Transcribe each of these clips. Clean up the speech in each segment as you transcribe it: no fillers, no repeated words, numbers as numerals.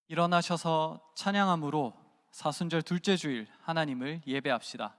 일어나셔서 찬양함으로 사순절 둘째 주일 하나님을 예배합시다.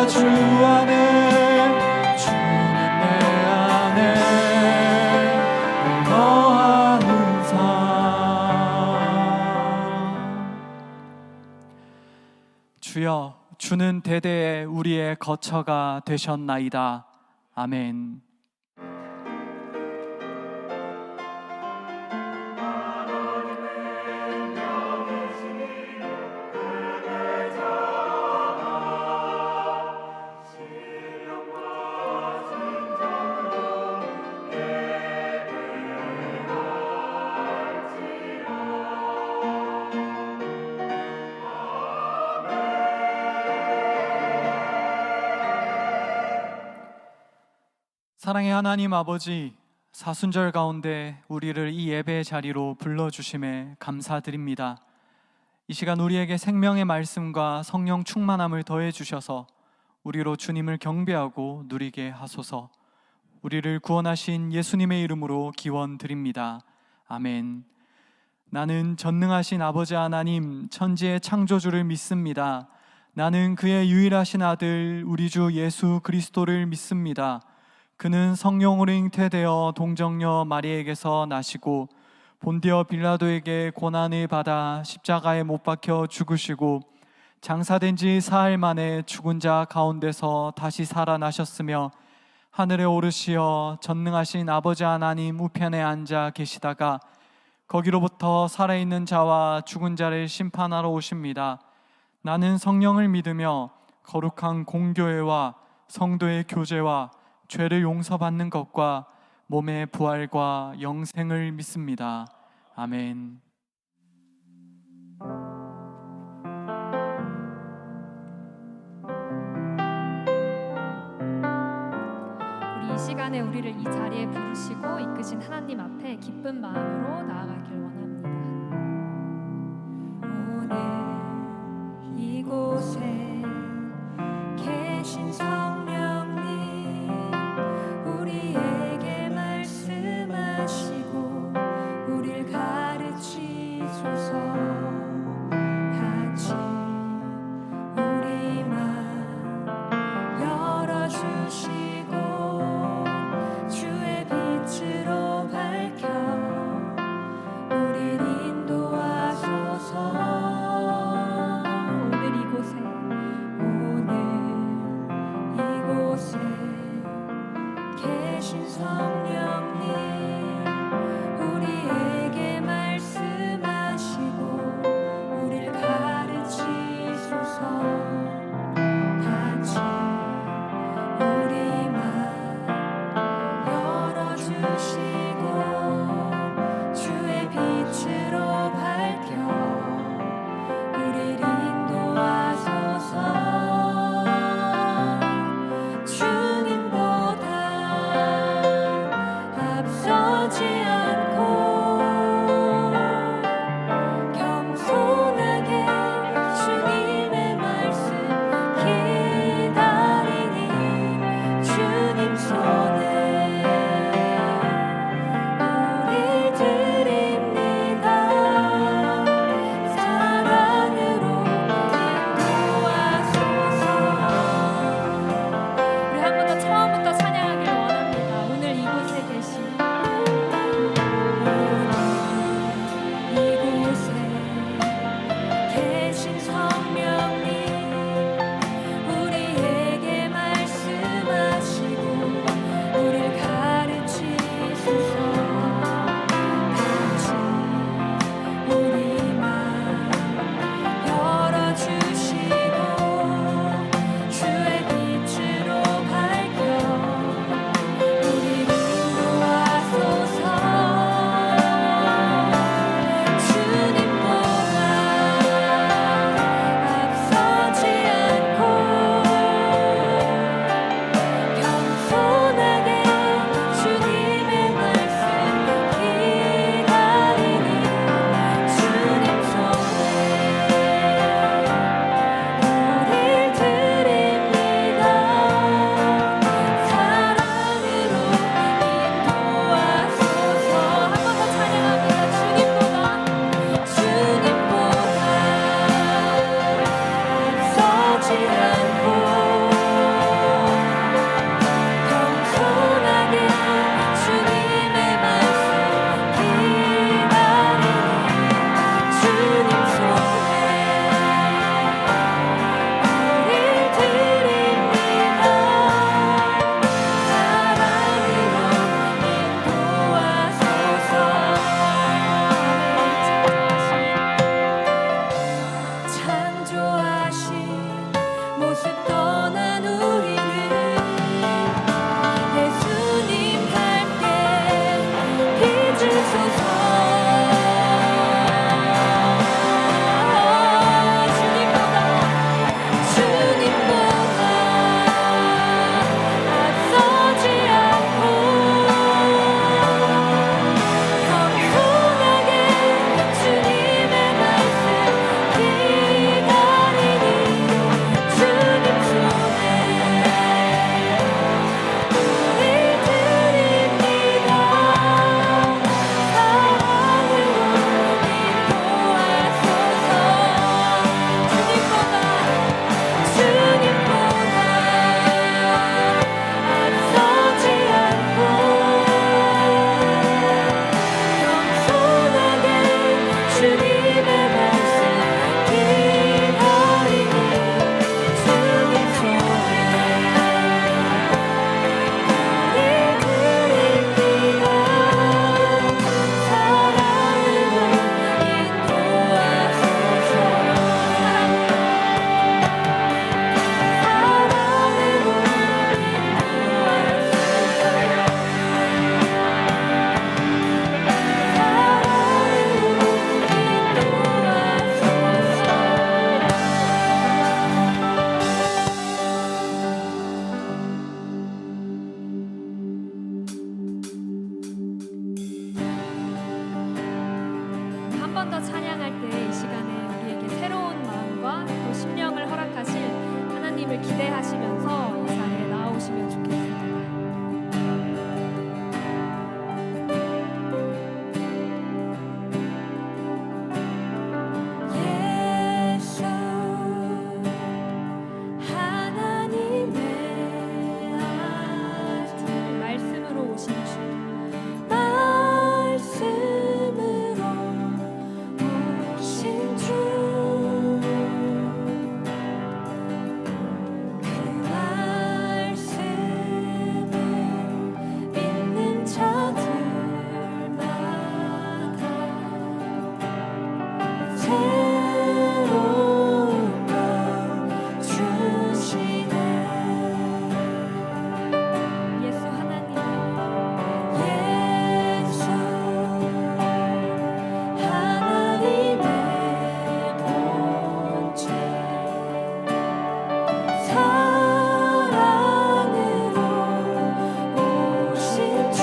주 안에 주는 내 안에 거하는 삶. 주여, 주는 대대에 우리의 거처가 되셨나이다. 아멘. 사랑의 하나님 아버지, 사순절 가운데 우리를 이 예배의 자리로 불러주심에 감사드립니다. 이 시간 우리에게 생명의 말씀과 성령 충만함을 더해 주셔서 우리로 주님을 경배하고 누리게 하소서. 우리를 구원하신 예수님의 이름으로 기원드립니다. 아멘. 나는 전능하신 아버지 하나님, 천지의 창조주를 믿습니다. 나는 그의 유일하신 아들 우리 주 예수 그리스도를 믿습니다. 그는 성령으로 잉태되어 동정녀 마리에게서 나시고 본디어 빌라도에게 고난을 받아 십자가에 못 박혀 죽으시고 장사된 지 사흘 만에 죽은 자 가운데서 다시 살아나셨으며 하늘에 오르시어 전능하신 아버지 하나님 우편에 앉아 계시다가 거기로부터 살아있는 자와 죽은 자를 심판하러 오십니다. 나는 성령을 믿으며 거룩한 공교회와 성도의 교제와 죄를 용서받는 것과 몸의 부활과 영생을 믿습니다. 아멘. 우리 이 시간에 우리를 이 자리에 부르시고 이끄신 하나님 앞에 기쁜 마음으로 나아가길 원합니다. 오늘 이곳에 계신 성령님, 우리에게 말씀하시고 우리를 가르치소서. 같이 우리 맘 열어주시고 주의 빛으로 밝혀 우리 하나님을 기대하시면서 이 자리에 나오시면 좋겠습니다. 예수 하나님의 아들 말씀으로 오신 주 말씀으로 오신 주 그 말씀을 믿는 자들마다 새로운 것 주시네. 예수 하나님 예수 하나님의 본체 사랑으로 오신 주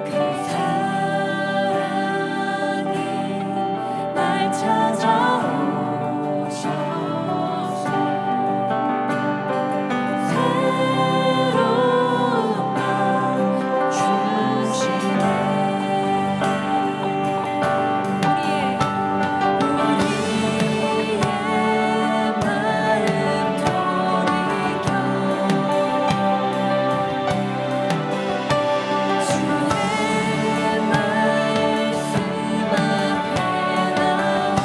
그 사랑의 날 찾아오셔서 새로운 날 주시네. 우리의 마음 돌이켜 주의 말씀 앞에 나와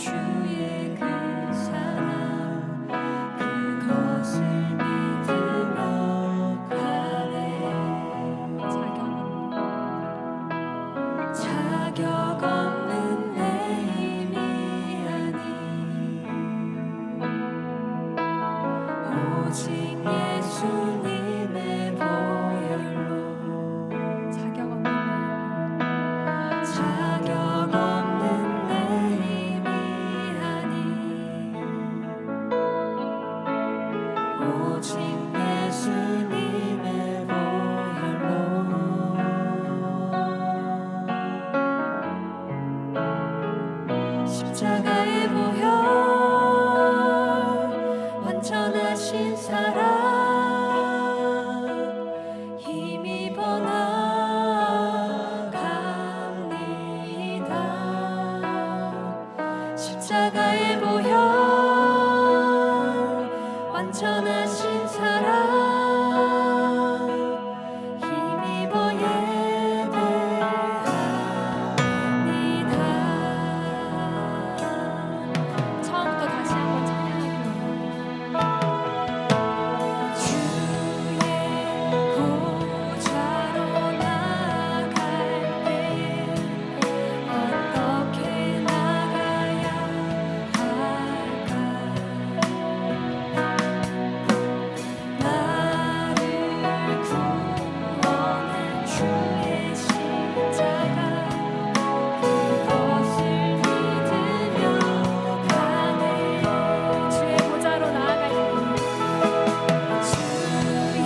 주의 그 사랑 그것을 믿으며 가네. 자격 없는 내 힘이 아니 오직 예수님의 보혈로 자격 없는 내 힘이 아니 오직 예수님의 보혈로 십자가의 보혈 완전하신 사랑 힘입어 나갑니다. 십자가의 보혈 완전하신 사랑 힘입어 예배합니다. 처음부터 다시 한번 찬양할게요. 주의 보좌로 나아갈 때에 어떻게 나가야 할까? 나를 구원한 주의 십자가 그것을 믿으며 가네. 주의 보좌로 나아갈 때 주의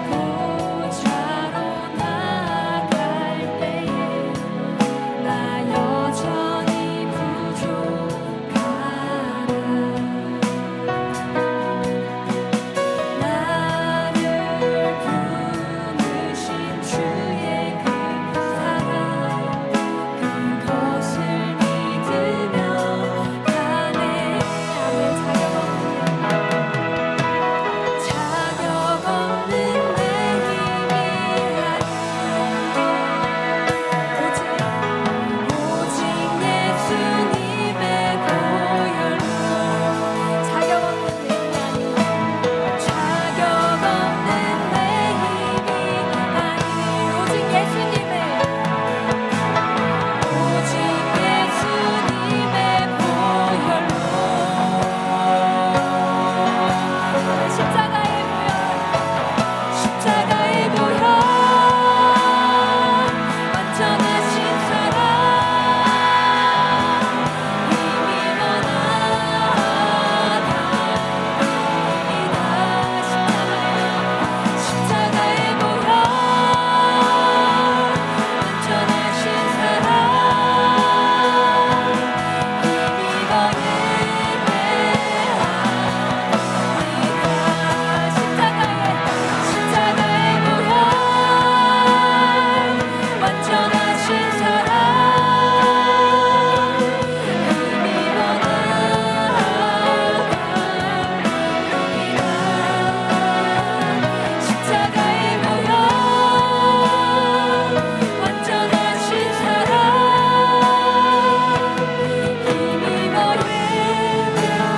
보좌로 나아갈 때에 나 여전히 부족하나 나를 부르신 주의 그 사랑 그것을 믿으며 가네. 자격 없는 내 힘이 오직 예수님의 보혈로 자격 없는 내 힘이 자격 없는 내 힘이 아니 오직 예수님의 보혈로 십자가의 보혈 완전하신 사랑 힘입어 나갑니다. 십자가의 보혈 완전하신 사랑 힘입어 십자가의 보혈 완전하신 사랑 힘입어 나갑니다. 십자가의 보혈 완전하신 사랑 힘입어 예배합니다.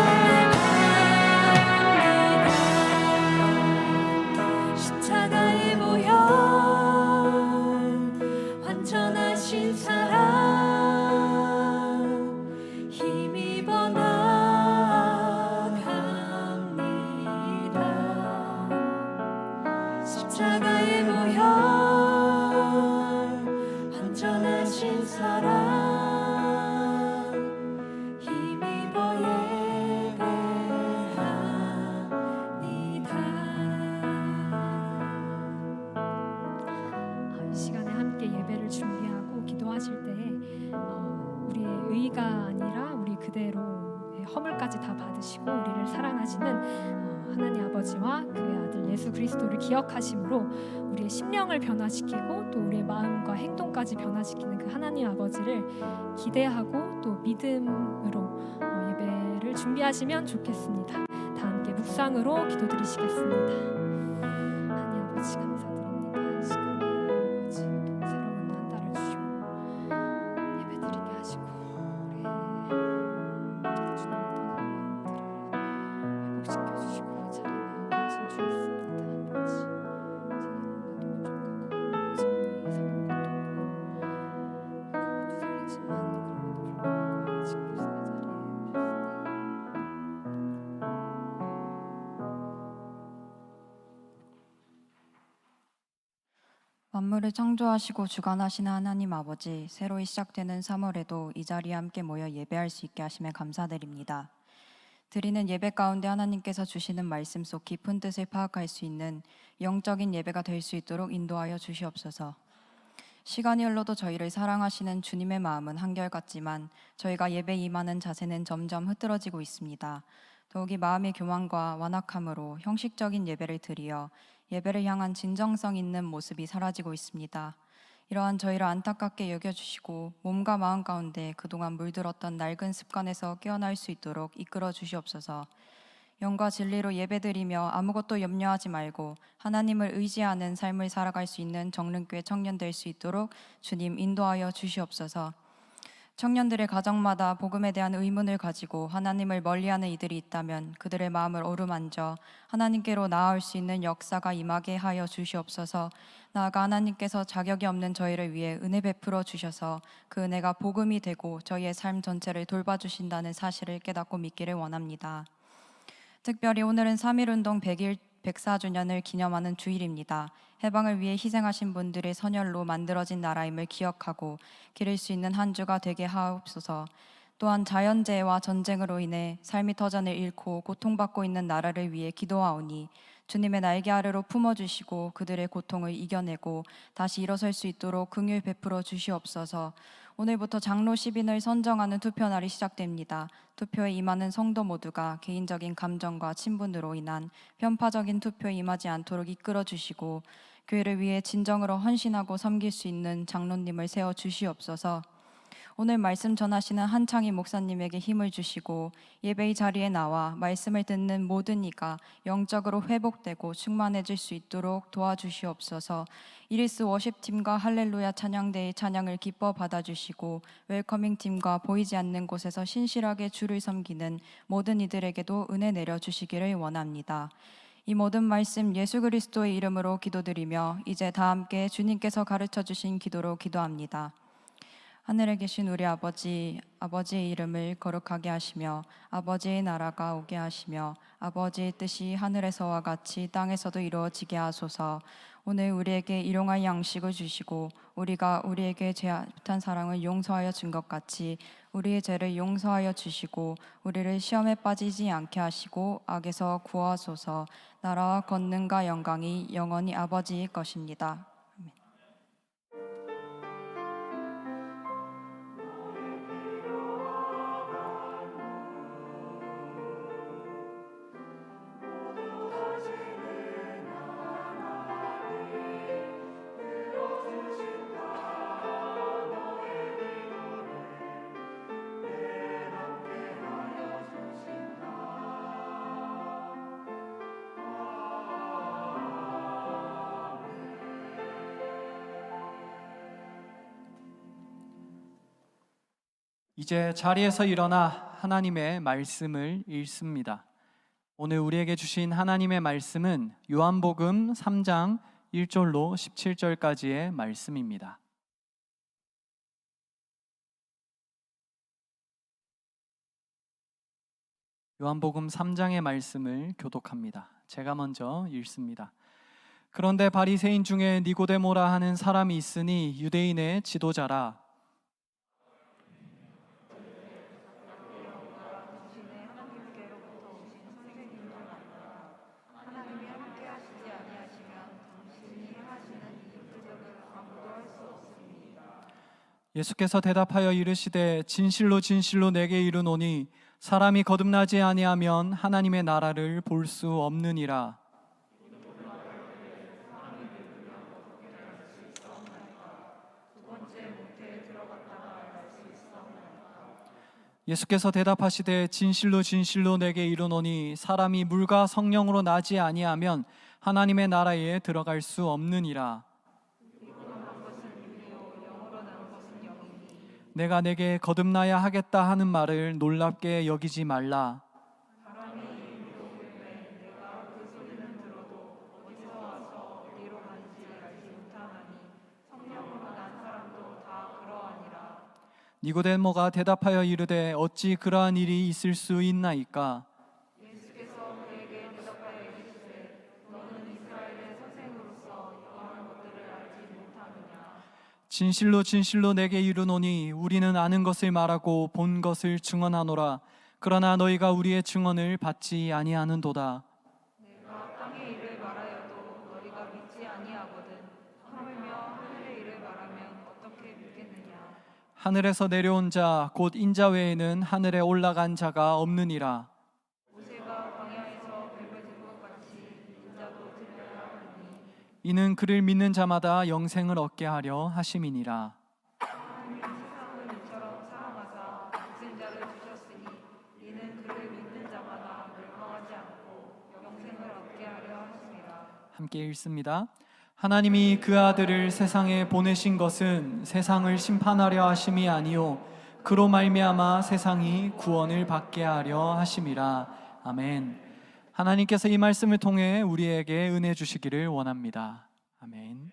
십자가의 보혈 완전하신 사랑 힘입어 나갑니다. 십자가의 보혈 완전하신 사랑 힘입어 예배합니다. 이 시간에 함께 예배를 준비하고 기도하실 때에 우리의 의가 아니라 우리 그대로의 허물까지 다 받으시고 우리를 사랑하시는 하나님 아버지와 그의 아들 예수 그리스도를 기억하심으로 우리의 심령을 변화시키고 또 우리의 마음과 행동까지 변화시키는 그 하나님 아버지를 기대하고 또 믿음으로 예배를 준비하시면 좋겠습니다. 다 함께 묵상으로 기도드리시겠습니다. 하나님 아버지 감사드립니다. 이 시간에 아버지 또 새로운 한 달을 주시고 예배드리게 하시고 우리 만물을 창조하시고 주관하시는 하나님 아버지, 새로이 시작되는 3월에도 이 자리에 함께 모여 예배할 수 있게 하심에 감사드립니다. 드리는 예배 가운데 하나님께서 주시는 말씀 속 깊은 뜻을 파악할 수 있는 영적인 예배가 될 수 있도록 인도하여 주시옵소서. 시간이 흘러도 저희를 사랑하시는 주님의 마음은 한결같지만 저희가 예배에 임하는 자세는 점점 흐트러지고 있습니다. 더욱이 마음의 교만과 완악함으로 형식적인 예배를 드리어 예배를 향한 진정성 있는 모습이 사라지고 있습니다. 이러한 저희를 안타깝게 여겨주시고 몸과 마음 가운데 그동안 물들었던 낡은 습관에서 깨어날 수 있도록 이끌어 주시옵소서. 영과 진리로 예배드리며 아무것도 염려하지 말고 하나님을 의지하는 삶을 살아갈 수 있는 정릉교회 청년 될 수 있도록 주님 인도하여 주시옵소서. 청년들의 가정마다 복음에 대한 의문을 가지고 하나님을 멀리하는 이들이 있다면 그들의 마음을 어루만져 하나님께로 나아올 수 있는 역사가 임하게 하여 주시옵소서. 나아가 하나님께서 자격이 없는 저희를 위해 은혜 베풀어 주셔서 그 은혜가 복음이 되고 저희의 삶 전체를 돌봐주신다는 사실을 깨닫고 믿기를 원합니다. 특별히 오늘은 3.1운동 104주년을 기념하는 주일입니다. 해방을 위해 희생하신 분들의 선혈로 만들어진 나라임을 기억하고 기를 수 있는 한 주가 되게 하옵소서. 또한 자연재해와 전쟁으로 인해 삶이 터전을 잃고 고통받고 있는 나라를 위해 기도하오니 주님의 날개 아래로 품어주시고 그들의 고통을 이겨내고 다시 일어설 수 있도록 긍휼 베풀어 주시옵소서. 오늘부터 장로 10인을 선정하는 투표날이 시작됩니다. 투표에 임하는 성도 모두가 개인적인 감정과 친분으로 인한 편파적인 투표에 임하지 않도록 이끌어 주시고 교회를 위해 진정으로 헌신하고 섬길 수 있는 장로님을 세워 주시옵소서. 오늘 말씀 전하시는 한창희 목사님에게 힘을 주시고 예배의 자리에 나와 말씀을 듣는 모든 이가 영적으로 회복되고 충만해질 수 있도록 도와주시옵소서. 이리스 워십팀과 할렐루야 찬양대의 찬양을 기뻐 받아주시고 웰커밍팀과 보이지 않는 곳에서 신실하게 주를 섬기는 모든 이들에게도 은혜 내려주시기를 원합니다. 이 모든 말씀 예수 그리스도의 이름으로 기도드리며 이제 다 함께 주님께서 가르쳐 주신 기도로 기도합니다. 하늘에 계신 우리 아버지, 아버지의 이름을 거룩하게 하시며 아버지의 나라가 오게 하시며 아버지의 뜻이 하늘에서와 같이 땅에서도 이루어지게 하소서. 오늘 우리에게 일용할 양식을 주시고 우리가 우리에게 잘못한 사랑을 용서하여 준 것 같이 우리의 죄를 용서하여 주시고 우리를 시험에 빠지지 않게 하시고 악에서 구하소서. 나라와 권능과 영광이 영원히 아버지의 것입니다. 이제 자리에서 일어나 하나님의 말씀을 읽습니다. 오늘 우리에게 주신 하나님의 말씀은 요한복음 3장 1절로 17절까지의 말씀입니다. 요한복음 3장의 말씀을 교독합니다. 제가 먼저 읽습니다. 그런데 바리새인 중에 니고데모라 하는 사람이 있으니 유대인의 지도자라. 예수께서 대답하여 이르시되 진실로 진실로 내게 이르노니 사람이 거듭나지 아니하면 하나님의 나라를 볼 수 없느니라. 예수께서 대답하시되 진실로 진실로 내게 이르노니 사람이 물과 성령으로 나지 아니하면 하나님의 나라에 들어갈 수 없느니라. 내가 내게 거듭나야 하겠다 하는 말을 놀랍게 여기지 말라. 니고데모가 대답하여 이르되 어찌 그러한 일이 있을 수 있나이까? 진실로 진실로 내게 이르노니 우리는 아는 것을 말하고 본 것을 증언하노라. 그러나 너희가 우리의 증언을 받지 아니하는도다. 내가 땅의 일을 말하여도 너희가 믿지 아니하거든. 하물며 하늘의 일을 말하면 어떻게 믿겠느냐. 하늘에서 내려온 자 곧 인자 외에는 하늘에 올라간 자가 없느니라. 모세가 광야에서 뱀을 들은 것 같이 인자도 들려야 하리니. 이는 그를 믿는 자마다 영생을 얻게 하려 하심이니라. 하나님이 세상을 이처럼 사랑하사 독생자를 주셨으니 이는 그를 믿는 자마다 멸망하지 않고 영생을 얻게 하려 하심이라. 함께 읽습니다. 하나님이 그 아들을 세상에 보내신 것은 세상을 심판하려 하심이 아니요 그로 말미암아 세상이 구원을 받게 하려 하심이라. 아멘. 하나님께서 이 말씀을 통해 우리에게 은혜 주시기를 원합니다. 아멘.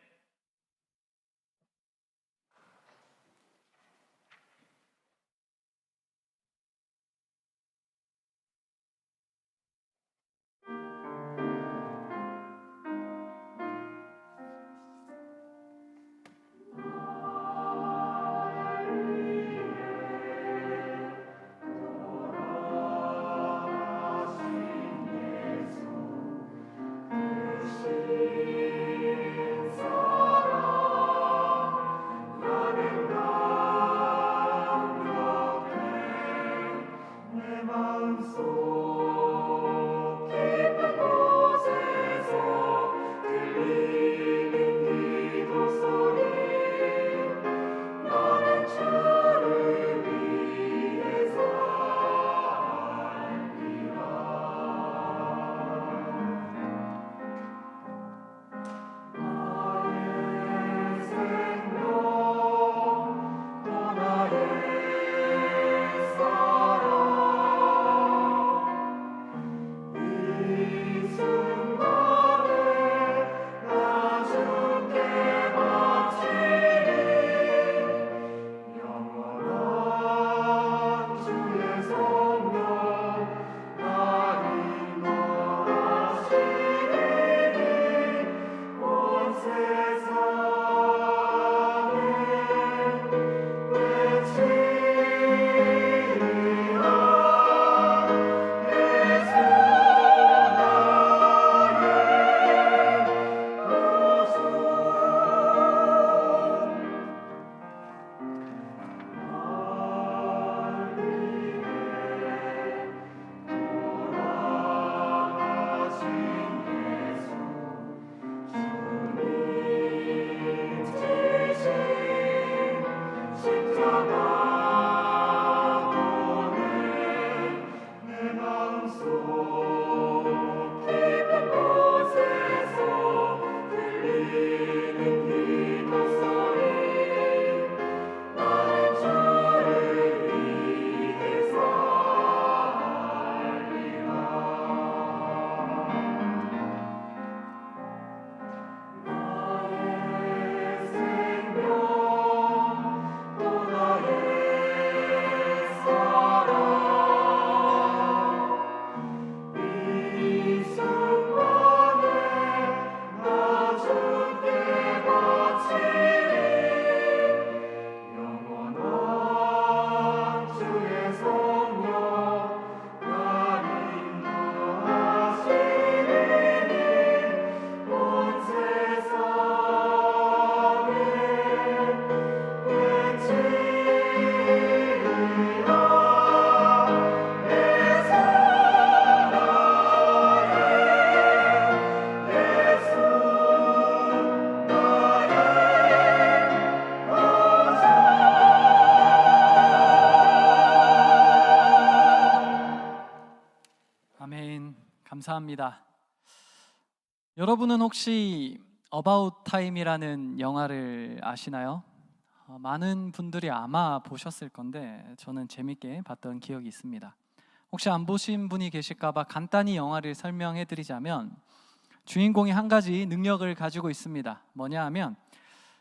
감사합니다. 여러분은 혹시 About Time이라는 영화를 아시나요? 많은 분들이 아마 보셨을 건데 저는 재밌게 봤던 기억이 있습니다. 혹시 안 보신 분이 계실까봐 간단히 영화를 설명해 드리자면 주인공이 한 가지 능력을 가지고 있습니다. 뭐냐 하면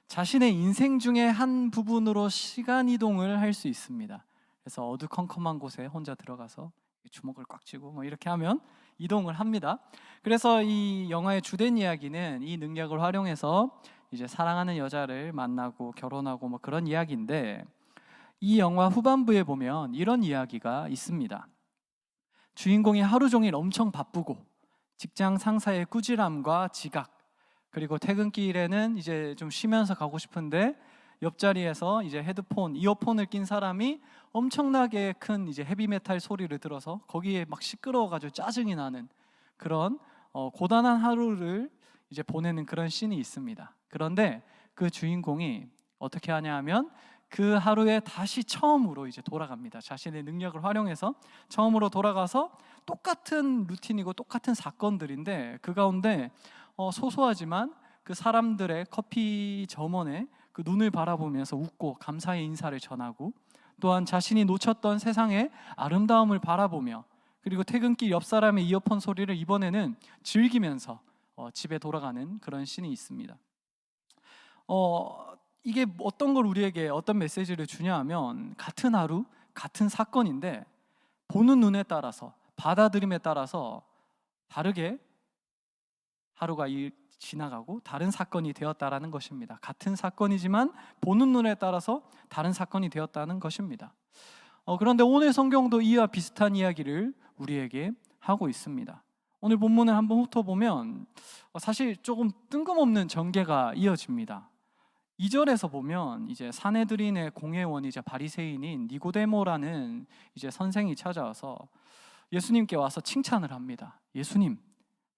자신의 인생 중에 한 부분으로 시간 이동을 할 수 있습니다. 그래서 어두컴컴한 곳에 혼자 들어가서 주먹을 꽉 쥐고 뭐 이렇게 하면 이동을 합니다. 그래서 이 영화의 주된 이야기는 이 능력을 활용해서 이제 사랑하는 여자를 만나고 결혼하고 뭐 그런 이야기인데, 이 영화 후반부에 보면 이런 이야기가 있습니다. 주인공이 하루 종일 엄청 바쁘고 직장 상사의 꾸지람과 지각, 그리고 퇴근길에는 이제 좀 쉬면서 가고 싶은데 옆자리에서 이제 헤드폰, 이어폰을 낀 사람이 엄청나게 큰 이제 헤비메탈 소리를 들어서 거기에 막 시끄러워가지고 짜증이 나는 그런 고단한 하루를 이제 보내는 그런 씬이 있습니다. 그런데 그 주인공이 어떻게 하냐 하면 그 하루에 다시 처음으로 이제 돌아갑니다. 자신의 능력을 활용해서 처음으로 돌아가서 똑같은 루틴이고 똑같은 사건들인데 그 가운데 소소하지만 그 사람들의 커피 점원의 그 눈을 바라보면서 웃고 감사의 인사를 전하고, 또한 자신이 놓쳤던 세상의 아름다움을 바라보며, 그리고 퇴근길 옆 사람의 이어폰 소리를 이번에는 즐기면서 집에 돌아가는 그런 씬이 있습니다. 이게 어떤 걸 우리에게 어떤 메시지를 주냐 하면, 같은 하루, 같은 사건인데 보는 눈에 따라서, 받아들임에 따라서 다르게 하루가 지나가고 다른 사건이 되었다라는 것입니다. 같은 사건이지만 보는 눈에 따라서 다른 사건이 되었다는 것입니다. 그런데 오늘 성경도 이와 비슷한 이야기를 우리에게 하고 있습니다. 오늘 본문을 한번 훑어보면 사실 조금 뜬금없는 전개가 이어집니다. 2절에서 보면 이제 사내들인의 공회원이자 바리새인인 니고데모라는 이제 선생이 찾아와서 예수님께 와서 칭찬을 합니다. 예수님,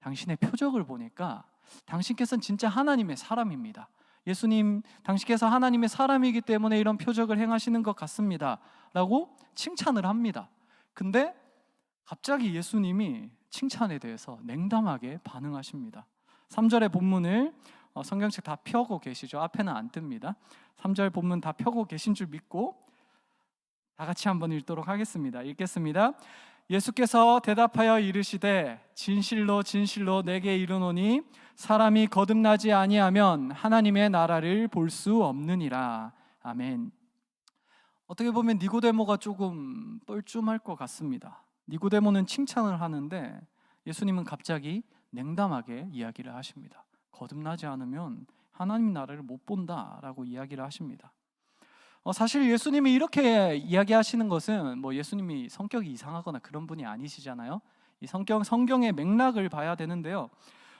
당신의 표적을 보니까 당신께서는 진짜 하나님의 사람입니다. 예수님, 당신께서 하나님의 사람이기 때문에 이런 표적을 행하시는 것 같습니다 라고 칭찬을 합니다. 근데 갑자기 예수님이 칭찬에 대해서 냉담하게 반응하십니다. 3절의 본문을 성경책 다 펴고 계시죠? 앞에는 안 뜹니다. 3절 본문 다 펴고 계신 줄 믿고 다 같이 한번 읽도록 하겠습니다. 읽겠습니다. 예수께서 대답하여 이르시되 진실로 진실로 내게 이르노니 사람이 거듭나지 아니하면 하나님의 나라를 볼 수 없느니라. 아멘. 어떻게 보면 니고데모가 조금 뻘쭘할 것 같습니다. 니고데모는 칭찬을 하는데 예수님은 갑자기 냉담하게 이야기를 하십니다. 거듭나지 않으면 하나님 나라를 못 본다라고 이야기를 하십니다. 사실 예수님이 이렇게 이야기하시는 것은 뭐 예수님이 성격이 이상하거나 그런 분이 아니시잖아요. 이 성경의 맥락을 봐야 되는데요.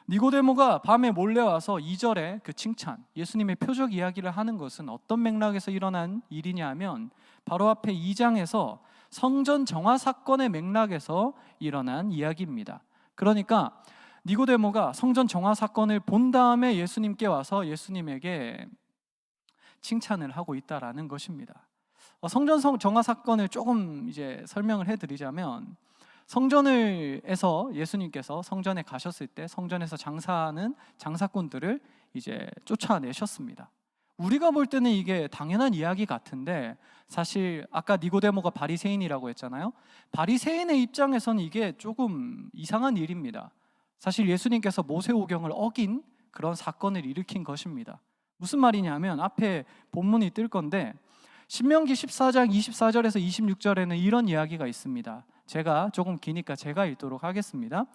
니고데모가 밤에 몰래 와서 2절에 그 칭찬, 예수님의 표적 이야기를 하는 것은 어떤 맥락에서 일어난 일이냐 하면 바로 앞에 2장에서 성전 정화 사건의 맥락에서 일어난 이야기입니다. 그러니까 니고데모가 성전 정화 사건을 본 다음에 예수님께 와서 예수님에게 칭찬을 하고 있다라는 것입니다. 성전 정화 사건을 조금 이제 설명을 해드리자면, 성전에서 예수님께서 성전에 가셨을 때 성전에서 장사하는 장사꾼들을 이제 쫓아내셨습니다. 우리가 볼 때는 이게 당연한 이야기 같은데 사실 아까 니고데모가 바리새인이라고 했잖아요. 바리새인의 입장에서는 이게 조금 이상한 일입니다. 사실 예수님께서 모세오경을 어긴 그런 사건을 일으킨 것입니다. 무슨 말이냐면 앞에 본문이 뜰 건데 신명기 14장 24절에서 26절에는 이런 이야기가 있습니다. 제가 조금 기니까 제가 읽도록 하겠습니다.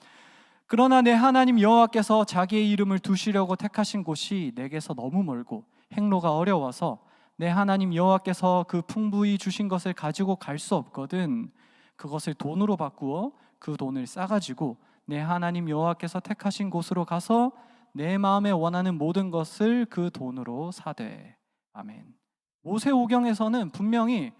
그러나 내 하나님 여호와께서 자기의 이름을 두시려고 택하신 곳이 내게서 너무 멀고 행로가 어려워서 내 하나님 여호와께서 그 풍부히 주신 것을 가지고 갈 수 없거든 그것을 돈으로 바꾸어 그 돈을 싸가지고 내 하나님 여호와께서 택하신 곳으로 가서 내 마음에 원하는 모든 것을 그 돈으로 사되. 아멘. 모세오경에서는 분명히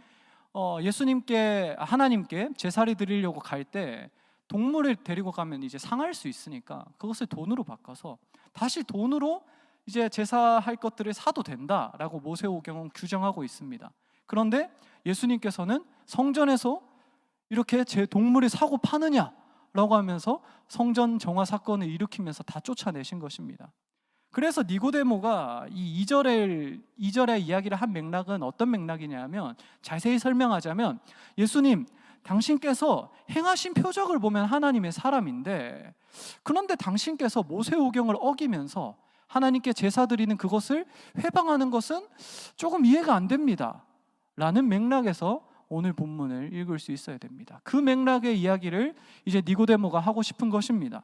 예수님께 하나님께 제사를 드리려고 갈 때 동물을 데리고 가면 이제 상할 수 있으니까 그것을 돈으로 바꿔서 다시 돈으로 이제 제사할 것들을 사도 된다라고 모세오경은 규정하고 있습니다. 그런데 예수님께서는 성전에서 이렇게 제 동물을 사고 파느냐라고 하면서 성전 정화 사건을 일으키면서 다 쫓아내신 것입니다. 그래서 니고데모가 이 2절의 이야기를 한 맥락은 어떤 맥락이냐면, 자세히 설명하자면 예수님, 당신께서 행하신 표적을 보면 하나님의 사람인데 그런데 당신께서 모세오경을 어기면서 하나님께 제사 드리는 그것을 회방하는 것은 조금 이해가 안 됩니다 라는 맥락에서 오늘 본문을 읽을 수 있어야 됩니다. 그 맥락의 이야기를 이제 니고데모가 하고 싶은 것입니다.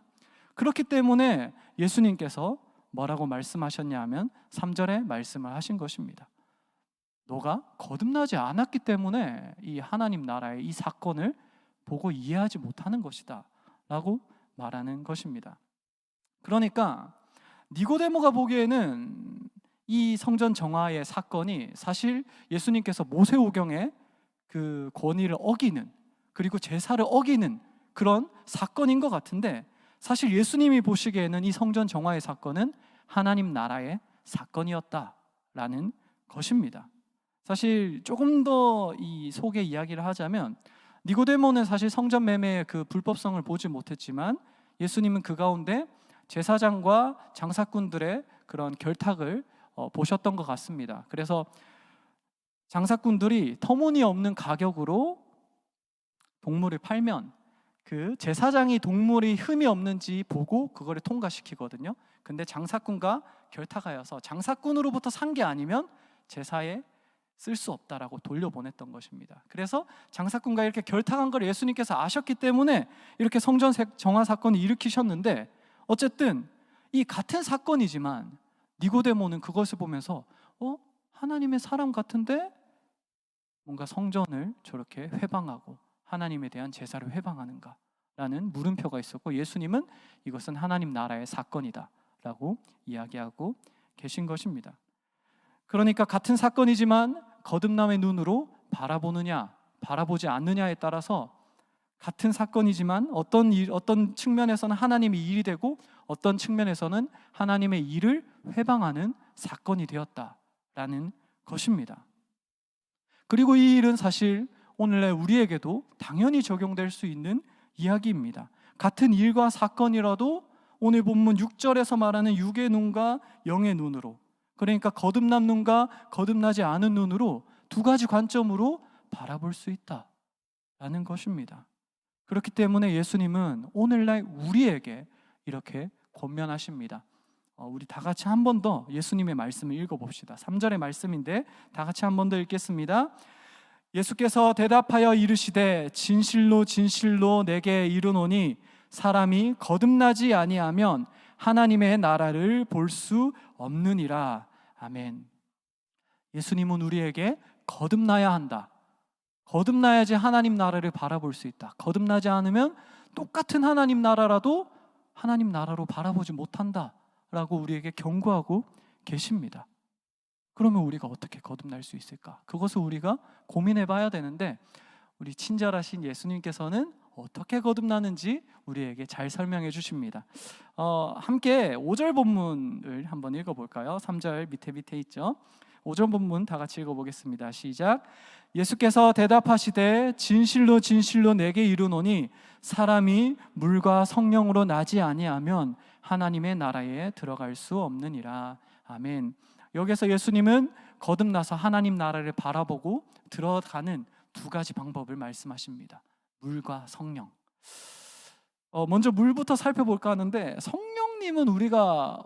그렇기 때문에 예수님께서 뭐라고 말씀하셨냐 하면 3절에 말씀을 하신 것입니다. 너가 거듭나지 않았기 때문에 이 하나님 나라의 이 사건을 보고 이해하지 못하는 것이다 라고 말하는 것입니다. 그러니까 니고데모가 보기에는 이 성전 정화의 사건이 사실 예수님께서 모세오경의 그 권위를 어기는, 그리고 제사를 어기는 그런 사건인 것 같은데, 사실 예수님이 보시기에는 이 성전 정화의 사건은 하나님 나라의 사건이었다라는 것입니다. 사실 조금 더 이 속의 이야기를 하자면, 니고데모는 사실 성전 매매의 그 불법성을 보지 못했지만 예수님은 그 가운데 제사장과 장사꾼들의 그런 결탁을 보셨던 것 같습니다. 그래서 장사꾼들이 터무니없는 가격으로 동물을 팔면 그 제사장이 동물이 흠이 없는지 보고 그거를 통과시키거든요. 근데 장사꾼과 결탁하여서 장사꾼으로부터 산 게 아니면 제사에 쓸 수 없다라고 돌려보냈던 것입니다. 그래서 장사꾼과 이렇게 결탁한 걸 예수님께서 아셨기 때문에 이렇게 성전 정화 사건을 일으키셨는데, 어쨌든 이 같은 사건이지만 니고데모는 그것을 보면서 하나님의 사람 같은데 뭔가 성전을 저렇게 회방하고 하나님에 대한 제사를 회방하는가 라는 물음표가 있었고, 예수님은 이것은 하나님 나라의 사건이다 라고 이야기하고 계신 것입니다. 그러니까 같은 사건이지만 거듭남의 눈으로 바라보느냐 바라보지 않느냐에 따라서 같은 사건이지만 어떤 측면에서는 하나님의 일이 되고 어떤 측면에서는 하나님의 일을 회방하는 사건이 되었다라는 것입니다. 그리고 이 일은 사실 오늘날 우리에게도 당연히 적용될 수 있는 이야기입니다. 같은 일과 사건이라도 오늘 본문 6절에서 말하는 육의 눈과 영의 눈으로, 그러니까 거듭난 눈과 거듭나지 않은 눈으로 두 가지 관점으로 바라볼 수 있다라는 것입니다. 그렇기 때문에 예수님은 오늘날 우리에게 이렇게 권면하십니다. 우리 다 같이 한 번 더 예수님의 말씀을 읽어봅시다. 3절의 말씀인데 다 같이 한 번 더 읽겠습니다. 예수께서 대답하여 이르시되 진실로 진실로 내게 이르노니 사람이 거듭나지 아니하면 하나님의 나라를 볼 수 없느니라. 아멘. 예수님은 우리에게 거듭나야 한다, 거듭나야지 하나님 나라를 바라볼 수 있다, 거듭나지 않으면 똑같은 하나님 나라라도 하나님 나라로 바라보지 못한다 라고 우리에게 경고하고 계십니다. 그러면 우리가 어떻게 거듭날 수 있을까? 그것을 우리가 고민해 봐야 되는데, 우리 친절하신 예수님께서는 어떻게 거듭나는지 우리에게 잘 설명해 주십니다. 함께 5절 본문을 한번 읽어볼까요? 3절 밑에 있죠. 5절 본문 다 같이 읽어보겠습니다. 시작. 예수께서 대답하시되 진실로 진실로 내게 이르노니 사람이 물과 성령으로 나지 아니하면 하나님의 나라에 들어갈 수 없느니라. 아멘. 여기서 예수님은 거듭나서 하나님 나라를 바라보고 들어가는 두 가지 방법을 말씀하십니다. 물과 성령. 먼저 물부터 살펴볼까 하는데, 성령님은 우리가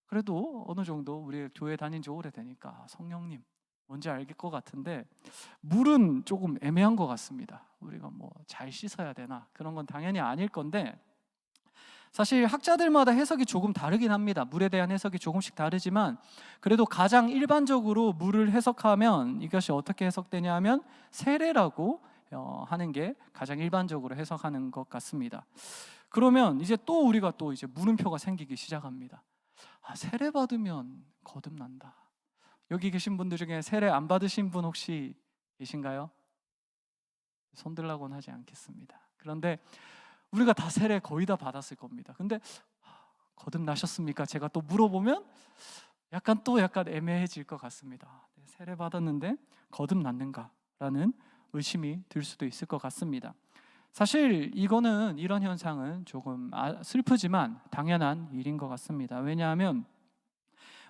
그래도 어느 정도 우리 교회 다닌 지 오래되니까 성령님 뭔지 알 것 같은데, 물은 조금 애매한 것 같습니다. 우리가 뭐 잘 씻어야 되나 그런 건 당연히 아닐 건데, 사실 학자들마다 해석이 조금 다르긴 합니다. 물에 대한 해석이 조금씩 다르지만 그래도 가장 일반적으로 물을 해석하면 이것이 어떻게 해석되냐 하면 세례라고 하는 게 가장 일반적으로 해석하는 것 같습니다. 그러면 이제 또 우리가 또 이제 물음표가 생기기 시작합니다. 세례 받으면 거듭난다. 여기 계신 분들 중에 세례 안 받으신 분 혹시 계신가요? 손 들라고는 하지 않겠습니다. 그런데 우리가 다 세례 거의 다 받았을 겁니다. 근데 거듭나셨습니까? 제가 또 물어보면 약간 애매해질 것 같습니다. 세례 받았는데 거듭났는가라는 의심이 들 수도 있을 것 같습니다. 사실 이런 현상은 조금 슬프지만 당연한 일인 것 같습니다. 왜냐하면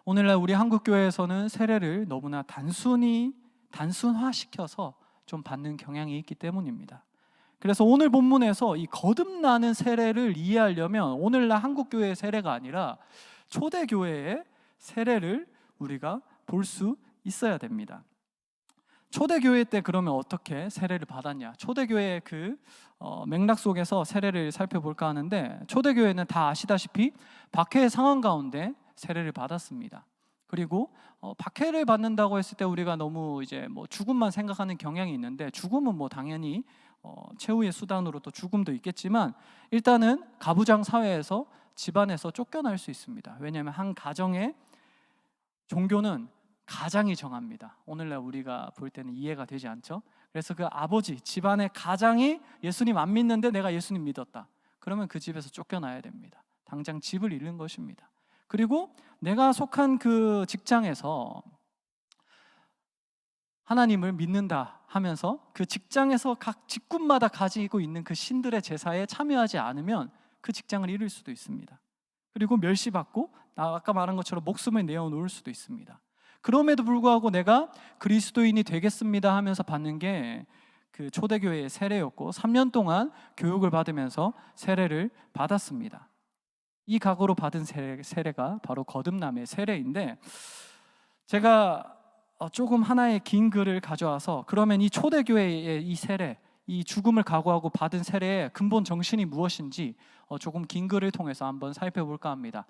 오늘날 우리 한국교회에서는 세례를 너무나 단순화시켜서 좀 받는 경향이 있기 때문입니다. 그래서 오늘 본문에서 이 거듭나는 세례를 이해하려면 오늘날 한국교회의 세례가 아니라 초대교회의 세례를 우리가 볼 수 있어야 됩니다. 초대교회 때 그러면 어떻게 세례를 받았냐? 초대교회의 그 맥락 속에서 세례를 살펴볼까 하는데, 초대교회는 다 아시다시피 박해의 상황 가운데 세례를 받았습니다. 그리고 박해를 받는다고 했을 때 우리가 너무 이제 뭐 죽음만 생각하는 경향이 있는데, 죽음은 뭐 당연히 최후의 수단으로 또 죽음도 있겠지만, 일단은 가부장 사회에서, 집안에서 쫓겨날 수 있습니다. 왜냐하면 한 가정의 종교는 가장이 정합니다. 오늘날 우리가 볼 때는 이해가 되지 않죠. 그래서 그 아버지, 집안의 가장이 예수님 안 믿는데 내가 예수님 믿었다, 그러면 그 집에서 쫓겨나야 됩니다. 당장 집을 잃는 것입니다. 그리고 내가 속한 그 직장에서 하나님을 믿는다 하면서 그 직장에서 각 직군마다 가지고 있는 그 신들의 제사에 참여하지 않으면 그 직장을 잃을 수도 있습니다. 그리고 멸시받고, 아까 말한 것처럼 목숨을 내어놓을 수도 있습니다. 그럼에도 불구하고 내가 그리스도인이 되겠습니다 하면서 받는 게 그 초대교회의 세례였고, 3년 동안 교육을 받으면서 세례를 받았습니다. 이 각오로 받은 세례가 바로 거듭남의 세례인데, 제가 조금 하나의 긴 글을 가져와서, 그러면 이 초대교회의 이 세례, 이 죽음을 각오하고 받은 세례의 근본 정신이 무엇인지 조금 긴 글을 통해서 한번 살펴볼까 합니다.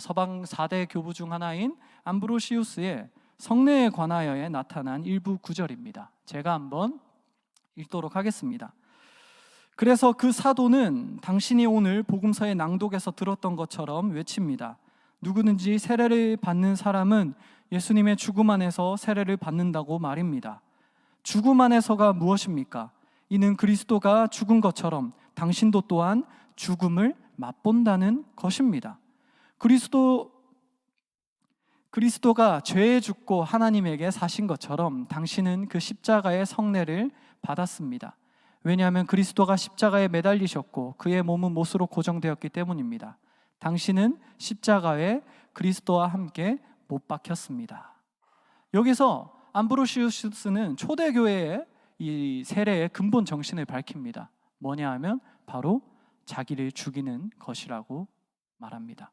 서방 4대 교부 중 하나인 암브로시우스의 성례에 관하여에 나타난 일부 구절입니다. 제가 한번 읽도록 하겠습니다. 그래서 그 사도는 당신이 오늘 복음서의 낭독에서 들었던 것처럼 외칩니다. 누구든지 세례를 받는 사람은 예수님의 죽음 안에서 세례를 받는다고 말입니다. 죽음 안에서가 무엇입니까? 이는 그리스도가 죽은 것처럼 당신도 또한 죽음을 맛본다는 것입니다. 그리스도가 죄에 죽고 하나님에게 사신 것처럼 당신은 그 십자가의 성례를 받았습니다. 왜냐하면 그리스도가 십자가에 매달리셨고 그의 몸은 못으로 고정되었기 때문입니다. 당신은 십자가에 그리스도와 함께 못 박혔습니다. 여기서 암브로시우스는 초대교회의 이 세례의 근본 정신을 밝힙니다. 뭐냐 하면 바로 자기를 죽이는 것이라고 말합니다.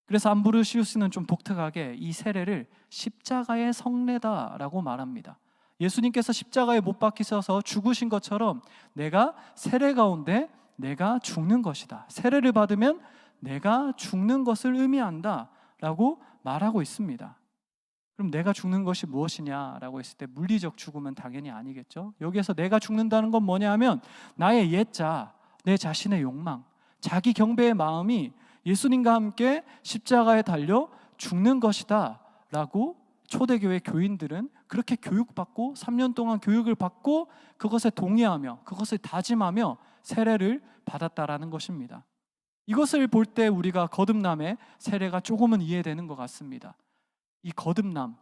그래서 암브로시우스는 좀 독특하게 이 세례를 십자가의 성례다라고 말합니다. 예수님께서 십자가에 못 박히셔서 죽으신 것처럼 내가 세례 가운데 내가 죽는 것이다. 세례를 받으면 내가 죽는 것을 의미한다라고 말하고 있습니다. 그럼 내가 죽는 것이 무엇이냐라고 했을 때 물리적 죽음은 당연히 아니겠죠. 여기에서 내가 죽는다는 건 뭐냐 하면 나의 옛자, 내 자신의 욕망, 자기 경배의 마음이 예수님과 함께 십자가에 달려 죽는 것이다 라고 초대교회 교인들은 그렇게 교육받고 3년 동안 교육을 받고 그것에 동의하며 그것을 다짐하며 세례를 받았다라는 것입니다. 이것을 볼 때 우리가 거듭남의 세례가 조금은 이해되는 것 같습니다. 이 거듭남,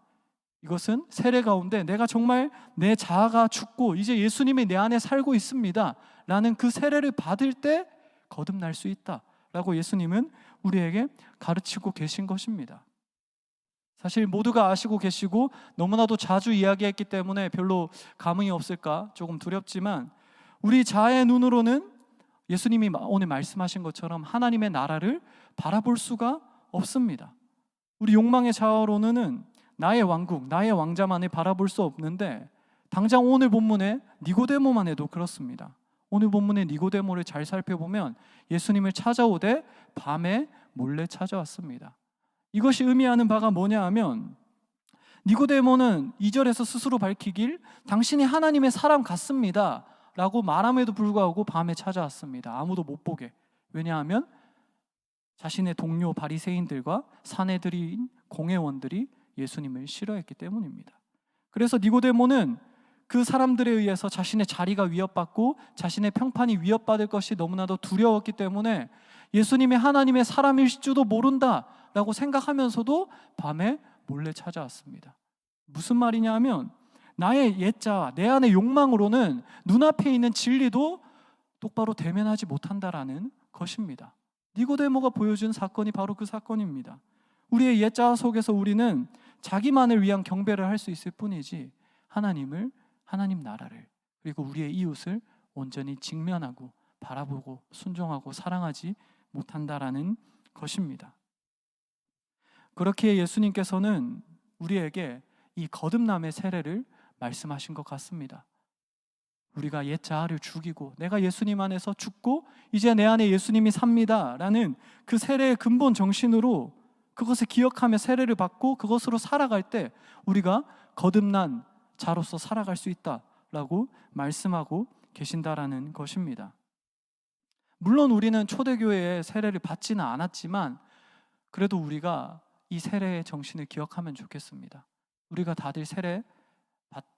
이것은 세례 가운데 내가 정말 내 자아가 죽고 이제 예수님이 내 안에 살고 있습니다 라는 그 세례를 받을 때 거듭날 수 있다 라고 예수님은 우리에게 가르치고 계신 것입니다. 사실 모두가 아시고 계시고 너무나도 자주 이야기했기 때문에 별로 감흥이 없을까 조금 두렵지만, 우리 자아의 눈으로는 예수님이 오늘 말씀하신 것처럼 하나님의 나라를 바라볼 수가 없습니다. 우리 욕망의 자아로는 나의 왕국, 나의 왕자만을 바라볼 수 없는데, 당장 오늘 본문의 니고데모만 해도 그렇습니다. 오늘 본문의 니고데모를 잘 살펴보면 예수님을 찾아오되 밤에 몰래 찾아왔습니다. 이것이 의미하는 바가 뭐냐 하면, 니고데모는 2절에서 스스로 밝히길 당신이 하나님의 사람 같습니다 라고 말함에도 불구하고 밤에 찾아왔습니다. 아무도 못 보게. 왜냐하면 자신의 동료 바리새인들과 사내들인 공회원들이 예수님을 싫어했기 때문입니다. 그래서 니고데모는 그 사람들에 의해서 자신의 자리가 위협받고 자신의 평판이 위협받을 것이 너무나도 두려웠기 때문에 예수님이 하나님의 사람일지도 모른다라고 생각하면서도 밤에 몰래 찾아왔습니다. 무슨 말이냐 하면 나의 옛자, 내 안의 욕망으로는 눈앞에 있는 진리도 똑바로 대면하지 못한다라는 것입니다. 니고데모가 보여준 사건이 바로 그 사건입니다. 우리의 옛자 속에서 우리는 자기만을 위한 경배를 할 수 있을 뿐이지 하나님을, 하나님 나라를, 그리고 우리의 이웃을 온전히 직면하고 바라보고 순종하고 사랑하지 못한다라는 것입니다. 그렇게 예수님께서는 우리에게 이 거듭남의 세례를 말씀하신 것 같습니다. 우리가 옛 자아를 죽이고 내가 예수님 안에서 죽고 이제 내 안에 예수님이 삽니다 라는 그 세례의 근본 정신으로 그것을 기억하며 세례를 받고 그것으로 살아갈 때 우리가 거듭난 자로서 살아갈 수 있다라고 말씀하고 계신다라는 것입니다. 물론 우리는 초대교회에 세례를 받지는 않았지만 그래도 우리가 이 세례의 정신을 기억하면 좋겠습니다. 우리가 다들 세례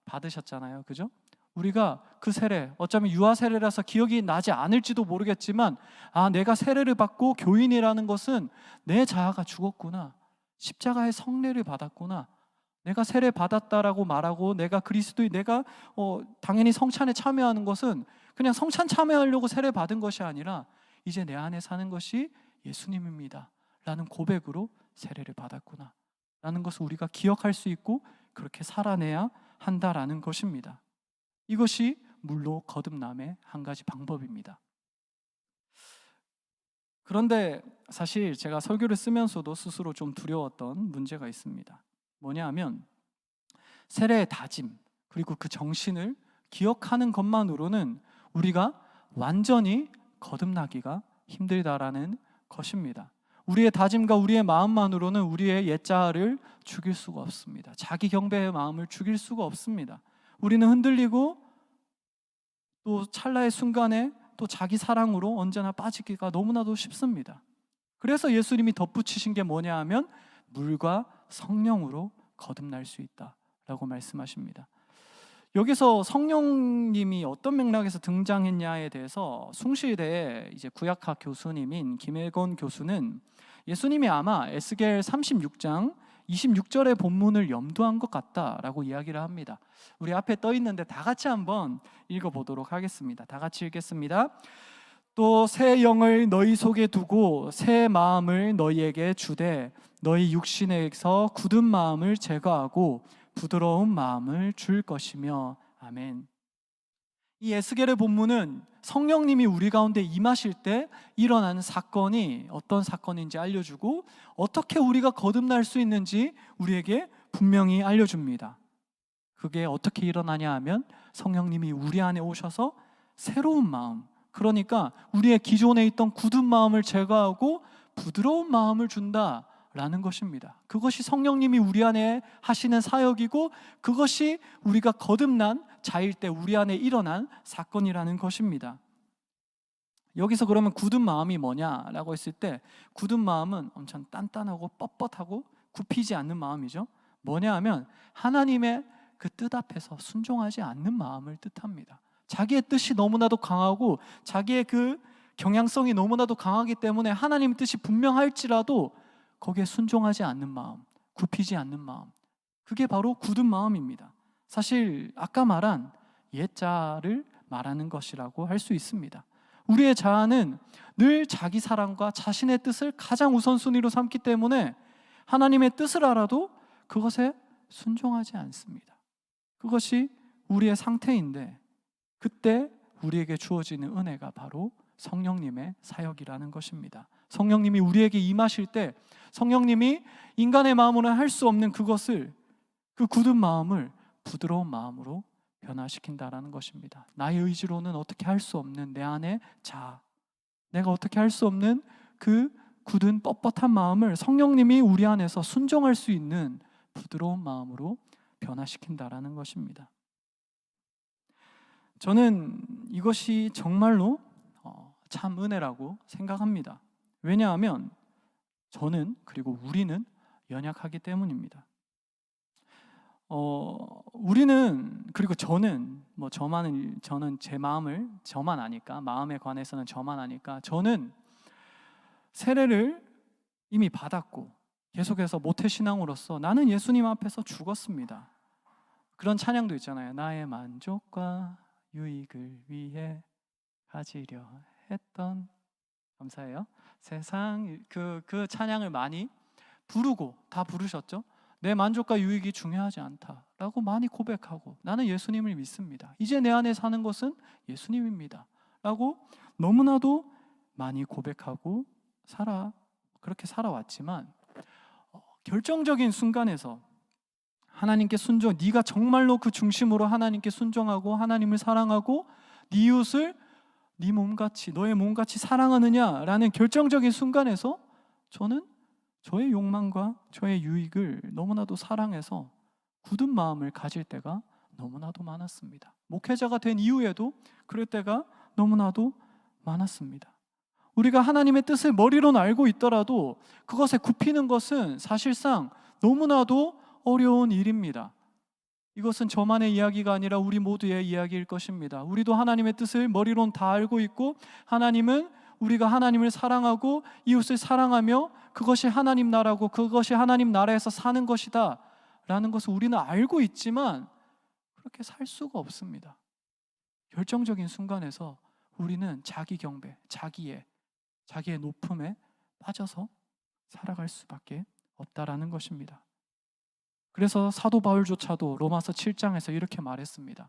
받으셨잖아요, 그죠? 우리가 그 세례, 어쩌면 유아 세례라서 기억이 나지 않을지도 모르겠지만 내가 세례를 받고 교인이라는 것은 내 자아가 죽었구나, 십자가의 성례를 받았구나, 내가 세례 받았다라고 말하고 내가 그리스도의 내가 당연히 성찬에 참여하는 것은 그냥 성찬 참여하려고 세례 받은 것이 아니라 이제 내 안에 사는 것이 예수님입니다 라는 고백으로 세례를 받았구나 라는 것을 우리가 기억할 수 있고 그렇게 살아내야 한다라는 것입니다. 이것이 물로 거듭남의 한 가지 방법입니다. 그런데 사실 제가 설교를 쓰면서도 스스로 좀 두려웠던 문제가 있습니다. 뭐냐 하면 세례의 다짐 그리고 그 정신을 기억하는 것만으로는 우리가 완전히 거듭나기가 힘들다라는 것입니다. 우리의 다짐과 우리의 마음만으로는 우리의 옛자아를 죽일 수가 없습니다. 자기 경배의 마음을 죽일 수가 없습니다. 우리는 흔들리고 또 찰나의 순간에 또 자기 사랑으로 언제나 빠지기가 너무나도 쉽습니다. 그래서 예수님이 덧붙이신 게 뭐냐 하면 물과 성령으로 거듭날 수 있다라고 말씀하십니다. 여기서 성령님이 어떤 맥락에서 등장했냐에 대해서 숭실대의 이제 구약학 교수님인 김일건 교수는 예수님이 아마 에스겔 36장 26절의 본문을 염두한 것 같다라고 이야기를 합니다. 우리 앞에 떠 있는데 다 같이 한번 읽어보도록 하겠습니다. 다 같이 읽겠습니다. 또 새 영을 너희 속에 두고 새 마음을 너희에게 주되 너희 육신에서 굳은 마음을 제거하고 부드러운 마음을 줄 것이며 아멘. 이 에스겔의 본문은 성령님이 우리 가운데 임하실 때 일어나는 사건이 어떤 사건인지 알려주고 어떻게 우리가 거듭날 수 있는지 우리에게 분명히 알려줍니다. 그게 어떻게 일어나냐 하면 성령님이 우리 안에 오셔서 새로운 마음, 그러니까 우리의 기존에 있던 굳은 마음을 제거하고 부드러운 마음을 준다라는 것입니다. 그것이 성령님이 우리 안에 하시는 사역이고 그것이 우리가 거듭난 자일 때 우리 안에 일어난 사건이라는 것입니다. 여기서 그러면 굳은 마음이 뭐냐라고 했을 때 굳은 마음은 엄청 단단하고 뻣뻣하고 굽히지 않는 마음이죠. 뭐냐 하면 하나님의 그 뜻 앞에서 순종하지 않는 마음을 뜻합니다. 자기의 뜻이 너무나도 강하고 자기의 그 경향성이 너무나도 강하기 때문에 하나님의 뜻이 분명할지라도 거기에 순종하지 않는 마음, 굽히지 않는 마음, 그게 바로 굳은 마음입니다. 사실 아까 말한 옛자를 말하는 것이라고 할 수 있습니다. 우리의 자아는 늘 자기 사랑과 자신의 뜻을 가장 우선순위로 삼기 때문에 하나님의 뜻을 알아도 그것에 순종하지 않습니다. 그것이 우리의 상태인데 그때 우리에게 주어지는 은혜가 바로 성령님의 사역이라는 것입니다. 성령님이 우리에게 임하실 때 성령님이 인간의 마음으로는 할 수 없는 그것을, 그 굳은 마음을 부드러운 마음으로 변화시킨다라는 것입니다. 나의 의지로는 어떻게 할 수 없는 내 안의 자아, 내가 어떻게 할 수 없는 그 굳은 뻣뻣한 마음을 성령님이 우리 안에서 순종할 수 있는 부드러운 마음으로 변화시킨다라는 것입니다. 저는 이것이 정말로 참 은혜라고 생각합니다. 왜냐하면 저는 그리고 우리는 연약하기 때문입니다. 우리는 그리고 저는 저는 제 마음을 저만 아니까, 마음에 관해서는 저만 아니까 저는 세례를 이미 받았고 계속해서 모태신앙으로서 나는 예수님 앞에서 죽었습니다. 그런 찬양도 있잖아요. 나의 만족과 유익을 위해 가지려 했던, 감사해요. 세상 그 찬양을 많이 부르고 다 부르셨죠. 내 만족과 유익이 중요하지 않다라고 많이 고백하고 나는 예수님을 믿습니다. 이제 내 안에 사는 것은 예수님입니다 라고 너무나도 많이 고백하고 그렇게 살아왔지만 결정적인 순간에서 하나님께 순종, 네가 정말로 그 중심으로 하나님께 순종하고 하나님을 사랑하고 네 이웃을 네 몸같이, 너의 몸같이 사랑하느냐라는 결정적인 순간에서 저는 저의 욕망과 저의 유익을 너무나도 사랑해서 굳은 마음을 가질 때가 너무나도 많았습니다. 목회자가 된 이후에도 그럴 때가 너무나도 많았습니다. 우리가 하나님의 뜻을 머리로는 알고 있더라도 그것에 굽히는 것은 사실상 너무나도 어려운 일입니다. 이것은 저만의 이야기가 아니라 우리 모두의 이야기일 것입니다. 우리도 하나님의 뜻을 머리로는 다 알고 있고, 하나님은 우리가 하나님을 사랑하고 이웃을 사랑하며 그것이 하나님 나라고 그것이 하나님 나라에서 사는 것이다 라는 것을 우리는 알고 있지만 그렇게 살 수가 없습니다. 결정적인 순간에서 우리는 자기 경배, 자기의 높음에 빠져서 살아갈 수밖에 없다라는 것입니다. 그래서 사도 바울조차도 로마서 7장에서 이렇게 말했습니다.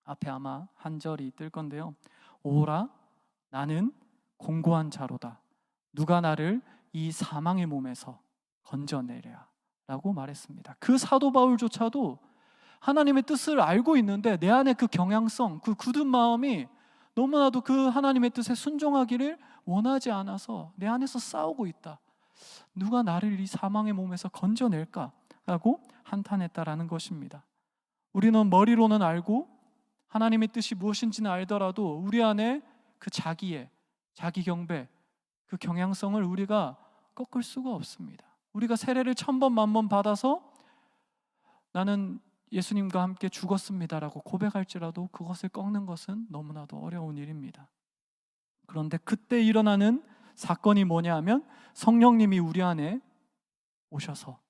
앞에 아마 한 절이 뜰 건데요. 오라, 나는 공고한 자로다. 누가 나를 이 사망의 몸에서 건져내랴 라고 말했습니다. 그 사도 바울조차도 하나님의 뜻을 알고 있는데 내 안에 그 경향성, 그 굳은 마음이 너무나도 그 하나님의 뜻에 순종하기를 원하지 않아서 내 안에서 싸우고 있다. 누가 나를 이 사망의 몸에서 건져낼까? 라고 한탄했다라는 것입니다. 우리는 머리로는 알고 하나님의 뜻이 무엇인지는 알더라도 우리 안에 그 자기 경배, 그 경향성을 우리가 꺾을 수가 없습니다. 우리가 세례를 1000번 만번 받아서 나는 예수님과 함께 죽었습니다라고 고백할지라도 그것을 꺾는 것은 너무나도 어려운 일입니다. 그런데 그때 일어나는 사건이 뭐냐 하면 성령님이 우리 안에 오셔서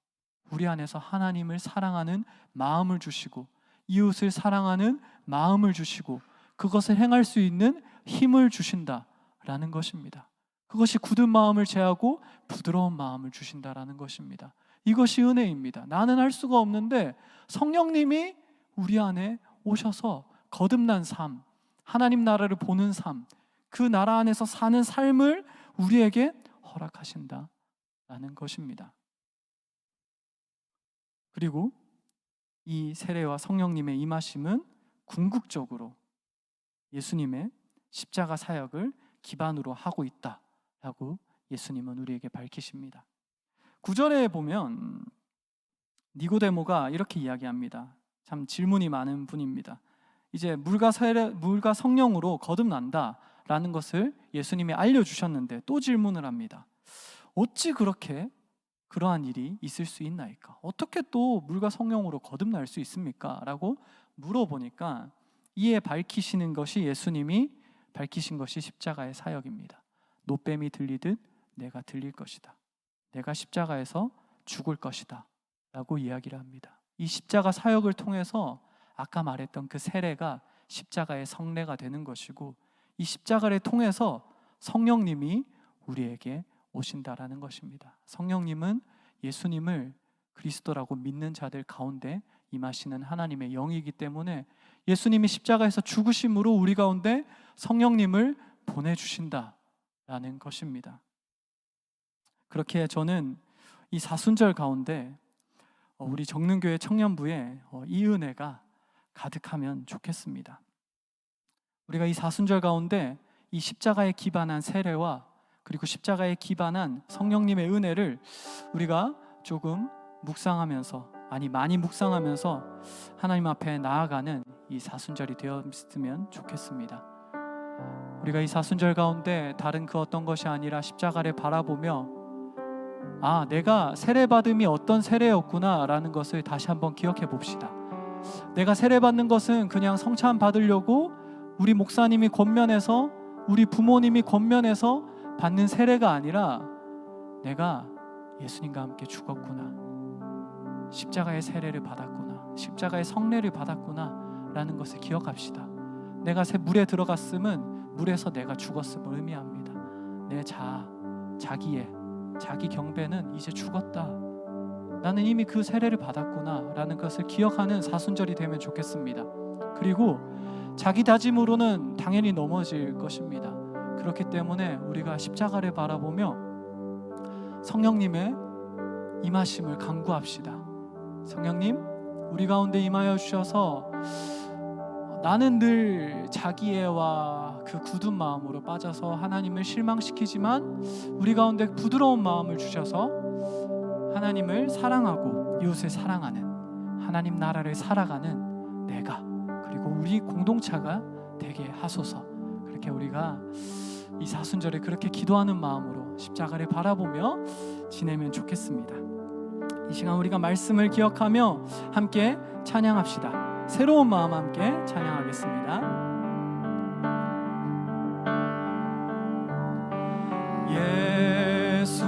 우리 안에서 하나님을 사랑하는 마음을 주시고 이웃을 사랑하는 마음을 주시고 그것을 행할 수 있는 힘을 주신다라는 것입니다. 그것이 굳은 마음을 제하고 부드러운 마음을 주신다라는 것입니다. 이것이 은혜입니다. 나는 할 수가 없는데 성령님이 우리 안에 오셔서 거듭난 삶, 하나님 나라를 보는 삶, 그 나라 안에서 사는 삶을 우리에게 허락하신다라는 것입니다. 그리고 이 세례와 성령님의 임하심은 궁극적으로 예수님의 십자가 사역을 기반으로 하고 있다라고 예수님은 우리에게 밝히십니다. 9절에 보면 니고데모가 이렇게 이야기합니다. 참 질문이 많은 분입니다. 이제 물과 성령으로 거듭난다라는 것을 예수님이 알려주셨는데 또 질문을 합니다. 어찌 그렇게 그러한 일이 있을 수 있나이까? 어떻게 또 물과 성령으로 거듭날 수 있습니까? 라고 물어보니까 이에 밝히시는 것이 예수님이 밝히신 것이 십자가의 사역입니다. 노뱀이 들리듯 내가 들릴 것이다. 내가 십자가에서 죽을 것이다 라고 이야기를 합니다. 이 십자가 사역을 통해서 아까 말했던 그 세례가 십자가의 성례가 되는 것이고 이 십자가를 통해서 성령님이 우리에게 오신다라는 것입니다. 성령님은 예수님을 그리스도라고 믿는 자들 가운데 임하시는 하나님의 영이기 때문에 예수님이 십자가에서 죽으심으로 우리 가운데 성령님을 보내주신다라는 것입니다. 그렇게 저는 이 사순절 가운데 우리 정릉교회 청년부에 이 은혜가 가득하면 좋겠습니다. 우리가 이 사순절 가운데 이 십자가에 기반한 세례와 그리고 십자가에 기반한 성령님의 은혜를 우리가 조금 많이 묵상하면서 하나님 앞에 나아가는 이 사순절이 되었으면 좋겠습니다. 우리가 이 사순절 가운데 다른 그 어떤 것이 아니라 십자가를 바라보며 내가 세례받음이 어떤 세례였구나 라는 것을 다시 한번 기억해 봅시다. 내가 세례받는 것은 그냥 성찬 받으려고 우리 목사님이 권면해서 우리 부모님이 권면해서 받는 세례가 아니라 내가 예수님과 함께 죽었구나, 십자가의 세례를 받았구나, 십자가의 성례를 받았구나 라는 것을 기억합시다. 내가 물에 들어갔음은 물에서 내가 죽었음을 의미합니다. 내 자기 경배는 이제 죽었다, 나는 이미 그 세례를 받았구나 라는 것을 기억하는 사순절이 되면 좋겠습니다. 그리고 자기 다짐으로는 당연히 넘어질 것입니다. 그렇기 때문에 우리가 십자가를 바라보며 성령님의 임하심을 간구합시다. 성령님, 우리 가운데 임하여 주셔서 나는 늘 자기애와 그 굳은 마음으로 빠져서 하나님을 실망시키지만 우리 가운데 부드러운 마음을 주셔서 하나님을 사랑하고 이웃을 사랑하는 하나님 나라를 살아가는 내가 그리고 우리 공동체가 되게 하소서. 그렇게 우리가 이 사순절에 그렇게 기도하는 마음으로 십자가를 바라보며 지내면 좋겠습니다. 이 시간 우리가 말씀을 기억하며 함께 찬양합시다. 새로운 마음 함께 찬양하겠습니다. 예수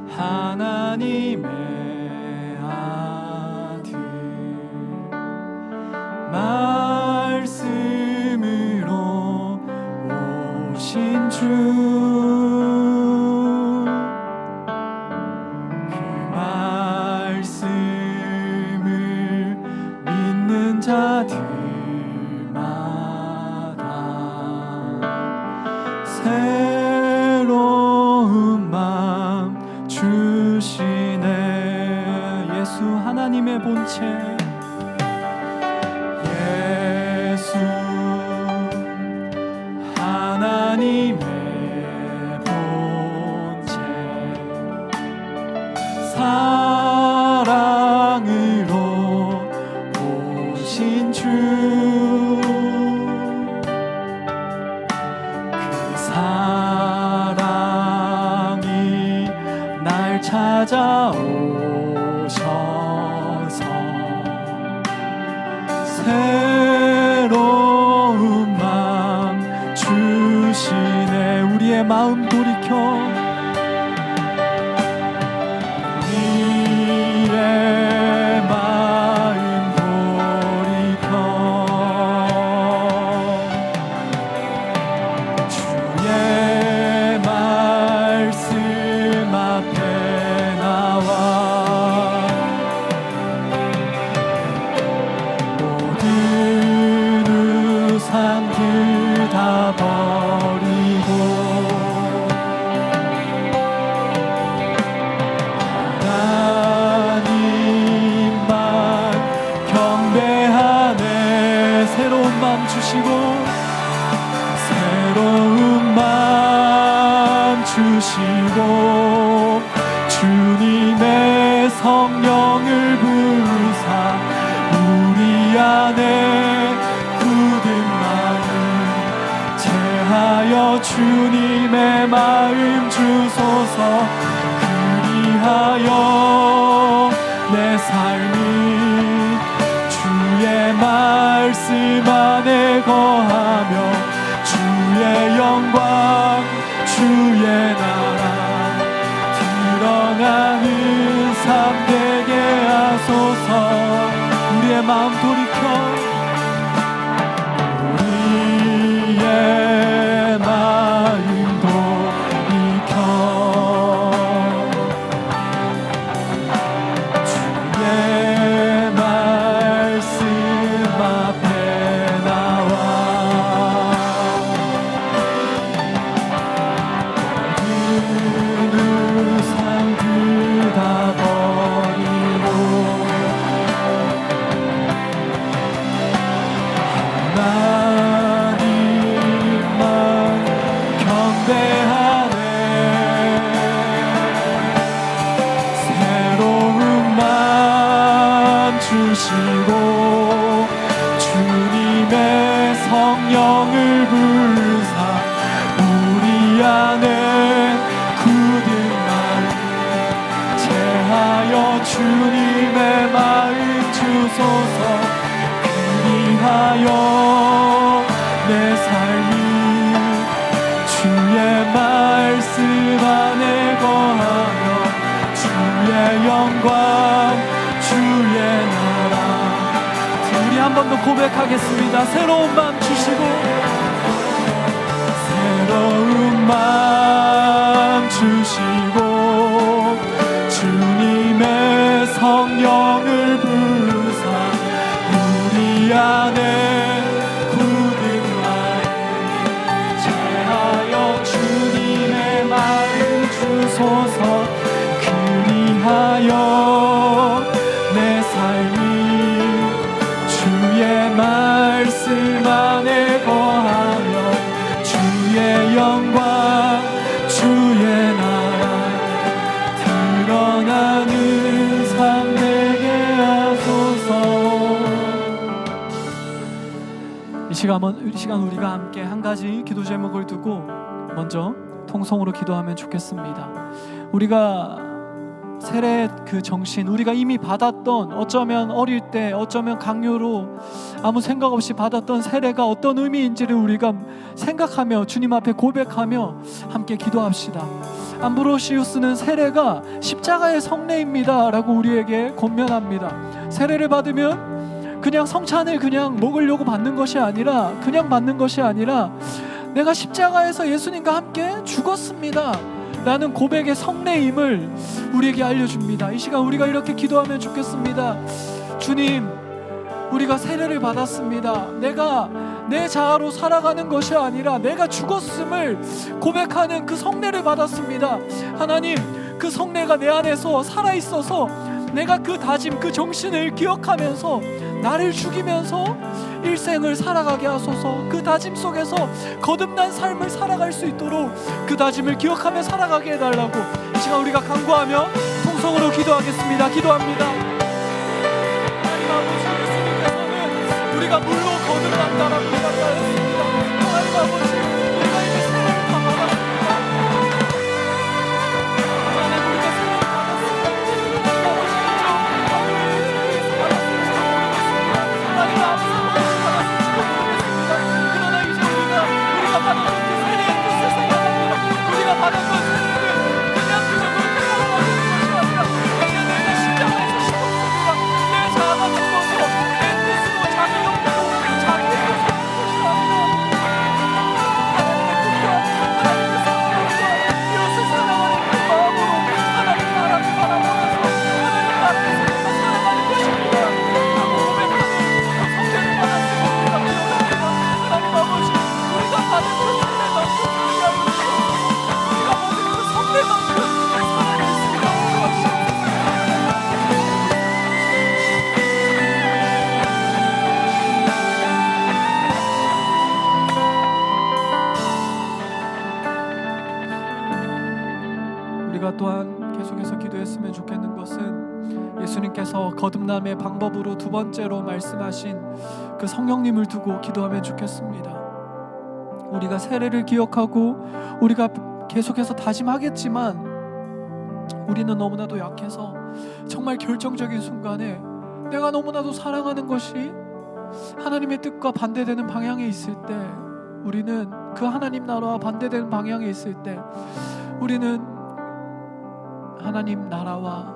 하나님의 아들 말씀으로 오신 주 그 말씀을 믿는 자들마다 새로운 마음 주시네. 예수 하나님의 본체 예수 하나님의 본체 사랑으로 오신 주 그 사랑이 날 찾아오셔서 새로운 마음 주시네. 우리의 마음 돌이켜 우리의 마음 돌이켜 주의 말씀 앞에 나와 모든 우상들 다 버리고 하나님만 경배하네. 새로운 마음 주시고 새로운 마음 주시고 주님의 성령을 부으사 우리 안에 굳은 마음 제하여 주님의 마음 주소서. 그리하여 내 삶이 주의 말씀 안에 거하며 주의 영광 주의 나라 드러나는 삶 되게 하소서. 우리의 마음 돌이켜 우리의 마음 돌이켜 주의 말씀 앞에 나와 모든 우상들 다 버리고 하나님만 경배하네. 새로운 마음 주시고 주님의 성령을 부으사 우리 안에 굳은 마음 제하여 주님의 마음 주소서. 그리하여 내 삶이 주의 말씀 안에 거하며 주의 영광 주의 나라. 우리 한 번 더 고백하겠습니다. 새로운 마음 주시고 새로운 마음 주시고 주님의 성령을 부으사 우리 안에 굳은 마음 제하여 주님의 마음 주소서. 그리하여 내 삶이 주의 영광 주의 나라 드러나는 삶 되게 하소서. 이 시간 우리가 함께 한 가지 기도 제목을 두고 먼저 통성으로 기도하면 좋겠습니다. 우리가 세례의 그 정신, 우리가 이미 받았던, 어쩌면 어릴 때, 어쩌면 강요로 아무 생각 없이 받았던 세례가 어떤 의미인지를 우리가 생각하며 주님 앞에 고백하며 함께 기도합시다. 암브로시우스는 세례가 십자가의 성례입니다 라고 우리에게 권면합니다. 세례를 받으면 그냥 성찬을 그냥 먹으려고 받는 것이 아니라, 그냥 받는 것이 아니라 내가 십자가에서 예수님과 함께 죽었습니다 라는 고백의 성례임을 우리에게 알려줍니다. 이 시간 우리가 이렇게 기도하면 좋겠습니다. 주님, 우리가 세례를 받았습니다. 내가 내 자아로 살아가는 것이 아니라 내가 죽었음을 고백하는 그 성례를 받았습니다. 하나님, 그 성례가 내 안에서 살아있어서 내가 그 다짐, 그 정신을 기억하면서 나를 죽이면서 일생을 살아가게 하소서. 그 다짐 속에서 거듭난 삶을 살아갈 수 있도록 그 다짐을 기억하며 살아가게 해달라고 이 시간 우리가 간구하며 통성으로 기도하겠습니다. 기도합니다. 하나님 아버지, 예수님께서는 우리가 물로 거듭난다라고 이야기하였습니다. 하나님 아버지, 우리가 이미 세례를 다 받았습니다. 하나님, 우리가 세례를 받았습니다. 아버지, 하나님 아버지, 그러나 이제 우리가 받았던 그 세례의 뜻을 생각합니다. 우리가 받았던 세례를 그냥 그렇게 살아가는 것이 아니라 이제 내가 십자가에서 죽었습니다. 내 자아가 죽어서 내 뜻으로 자기 영대로 자기 뜻으로 사는 것이 아니라 하나님의 뜻과 하나님의 생각과 이웃을 사랑하는 그 마음으로 하나님 나라를 바라보면서 하나님 나라의 삶을 살아가는 것입니다. 라고 고백하는 그 성경을 받았습니다. 하나님 아버지, 우리가 받은 그 성례만큼 우리가 받은 그 성례만큼 살아낼 수 있도록 도와주시옵소서. 우리가 또한 계속해서 기도했으면 좋겠는 것은 예수님께서 거듭남의 방법으로 두 번째로 말씀하신 그 성령님을 두고 기도하면 좋겠습니다. 우리가 세례를 기억하고 우리가 계속해서 다짐하겠지만 우리는 너무나도 약해서 정말 결정적인 순간에 내가 너무나도 사랑하는 것이 하나님의 뜻과 반대되는 방향에 있을 때, 우리는 그 하나님 나라와 반대되는 방향에 있을 때 우리는 하나님 나라와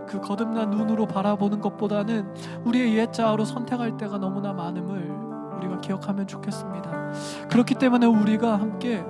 그 거듭난 눈으로 바라보는 것보다는 우리의 옛자아로 선택할 때가 너무나 많음을 우리가 기억하면 좋겠습니다. 그렇기 때문에 우리가 함께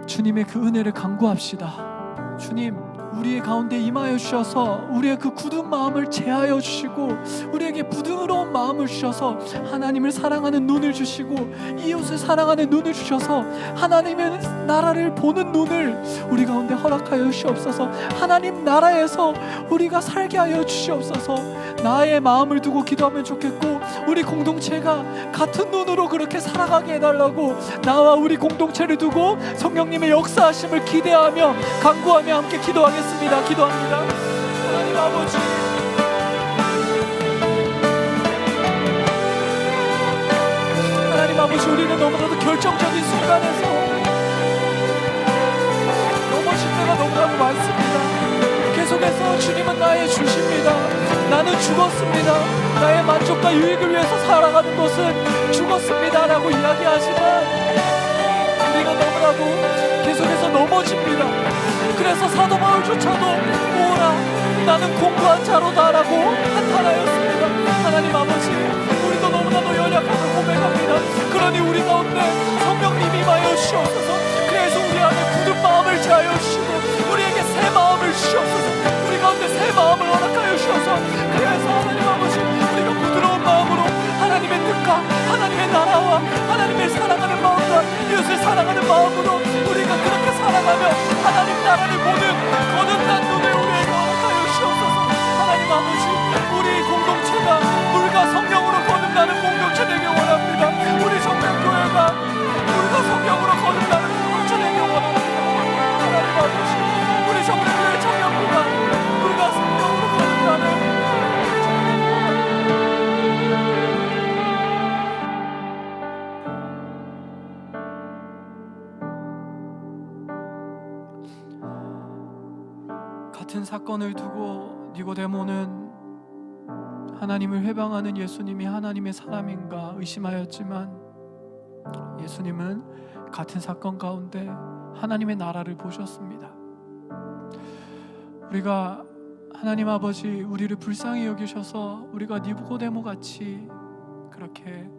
주님의 그 은혜를 간구합시다. 주님, 우리의 가운데 임하여 주셔서 우리의 그 굳은 마음을 제하여 주시고 우리에게 부드러운 마음을 주셔서 하나님을 사랑하는 눈을 주시고 이웃을 사랑하는 눈을 주셔서 하나님의 나라를 보는 눈을 우리 가운데 허락하여 주시옵소서. 하나님 나라에서 우리가 살게 하여 주시옵소서. 나의 마음을 두고 기도하면 좋겠고 우리 공동체가 같은 눈으로 그렇게 살아가게 해달라고 나와 우리 공동체를 두고 성령님의 역사하심을 기대하며 간구하며 함께 기도하겠습니다. 기도합니다. 하나님 아버지, 하나님 아버지, 우리는 너무나도 결정적인 순간에서 넘어질 때가 너무나도 많습니다. 계속해서 주님은 나의 주십니다. 나는 죽었습니다. 나의 만족과 유익을 위해서 살아가는 것은 죽었습니다 라고 이야기하지만 우리가 너무나도 계속해서 넘어집니다. 그래서 사도 바울조차도 오라 나는 공고한 자로다 라고 한탄하였습니다. 하나님 아버지, 우리도 너무나도 연약함을 고백합니다. 그러니 우리 가운데 성령님이 임하여 주시옵소서. 그래서 우리 안에 굳은 마음을 제하여 주시고 우리에게 새 마음을 주시옵소서. 우리 가운데 새 마음을 허락하여 주셔서 그래서 하나님 아버지, 우리가 부드러운 마음으로 하나님의 뜻과 하나님의 나라와 하나님을 사랑하는 마음과 이웃을 사랑하는 마음으로 우리가 그렇게 살아가며 하나님 나라를 보는 거듭난 눈을 우리에게 허락하여 주시옵소서. 하나님 아버지, 우리 공동체가 물과 성령으로 거듭나는 공동체 되길 원합니다. 우리 성령교회가 물과 성령으로 같은 사건을 두고 니고데모는 하나님을 회방하는 예수님이 하나님의 사람인가 의심하였지만 예수님은 같은 사건 가운데 하나님의 나라를 보셨습니다. 우리가 하나님 아버지 우리를 불쌍히 여기셔서 우리가 니고데모 같이 그렇게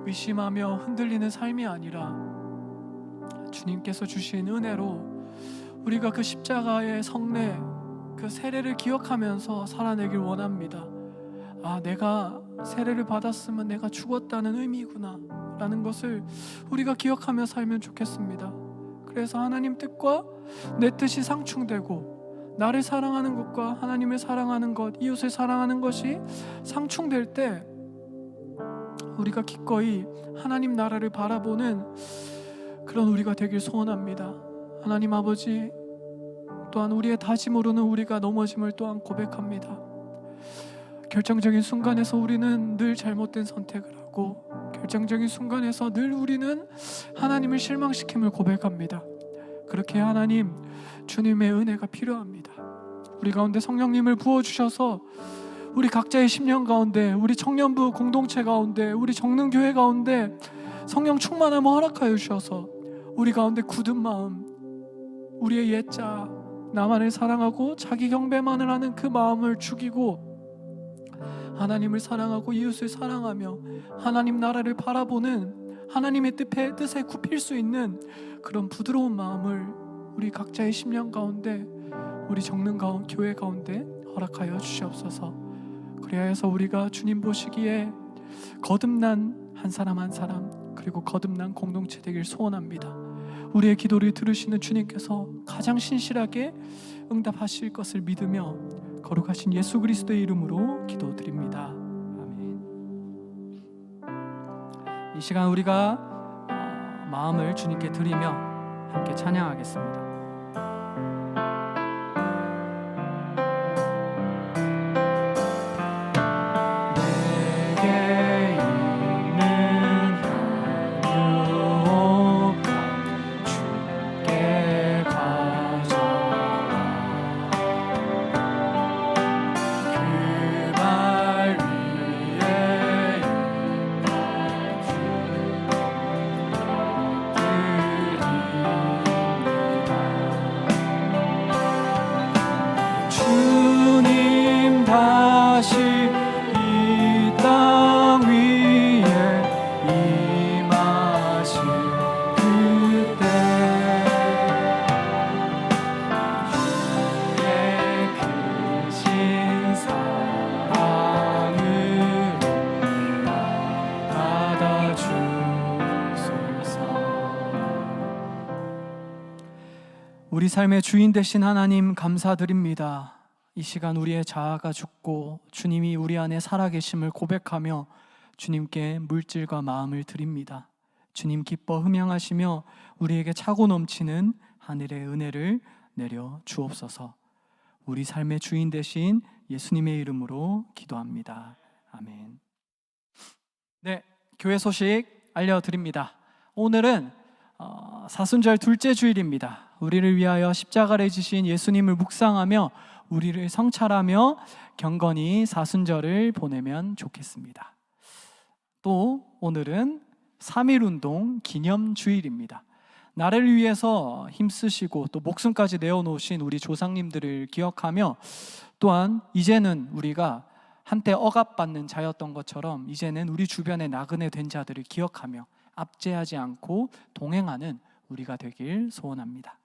의심하며 흔들리는 삶이 아니라 주님께서 주신 은혜로 우리가 그 십자가의 성례 그 세례를 기억하면서 살아내길 원합니다. 아, 내가 세례를 받았으면 내가 죽었다는 의미구나 라는 것을 우리가 기억하며 살면 좋겠습니다. 그래서 하나님 뜻과 내 뜻이 상충되고 나를 사랑하는 것과 하나님을 사랑하는 것, 이웃을 사랑하는 것이 상충될 때 우리가 기꺼이 하나님 나라를 바라보는 그런 우리가 되길 소원합니다. 하나님 아버지, 또한 우리의 다짐으로는 우리가 넘어짐을 또한 고백합니다. 결정적인 순간에서 우리는 늘 잘못된 선택을 하고 결정적인 순간에서 늘 우리는 하나님을 실망시킴을 고백합니다. 그렇게 하나님, 주님의 은혜가 필요합니다. 우리 가운데 성령님을 부어주셔서 우리 각자의 심령 가운데, 우리 청년부 공동체 가운데, 우리 정능교회 가운데 성령 충만함을 허락하여 주셔서 우리 가운데 굳은 마음, 우리의 옛자 나만을 사랑하고 자기 경배만을 하는 그 마음을 죽이고 하나님을 사랑하고 이웃을 사랑하며 하나님 나라를 바라보는 하나님의 뜻에 굽힐 수 있는 그런 부드러운 마음을 우리 각자의 심령 가운데, 우리 정능교회 가운데 허락하여 주시옵소서. 그리하여서 우리가 주님 보시기에 거듭난 한 사람 한 사람, 그리고 거듭난 공동체 되길 소원합니다. 우리의 기도를 들으시는 주님께서 가장 신실하게 응답하실 것을 믿으며 거룩하신 예수 그리스도의 이름으로 기도드립니다. 아멘. 이 시간 우리가 마음을 주님께 드리며 함께 찬양하겠습니다. 우리 삶의 주인 되신 하나님 감사드립니다. 이 시간 우리의 자아가 죽고 주님이 우리 안에 살아계심을 고백하며 주님께 물질과 마음을 드립니다. 주님 기뻐 흠양하시며 우리에게 차고 넘치는 하늘의 은혜를 내려 주옵소서. 우리 삶의 주인 되신 예수님의 이름으로 기도합니다. 아멘. 네, 교회 소식 알려드립니다. 오늘은 사순절 둘째 주일입니다. 우리를 위하여 십자가를 지신 예수님을 묵상하며 우리를 성찰하며 경건히 사순절을 보내면 좋겠습니다. 또 오늘은 3.1운동 기념주일입니다. 나를 위해서 힘쓰시고 또 목숨까지 내어놓으신 우리 조상님들을 기억하며 또한 이제는 우리가 한때 억압받는 자였던 것처럼 이제는 우리 주변에 나그네 된 자들을 기억하며 압제하지 않고 동행하는 우리가 되길 소원합니다.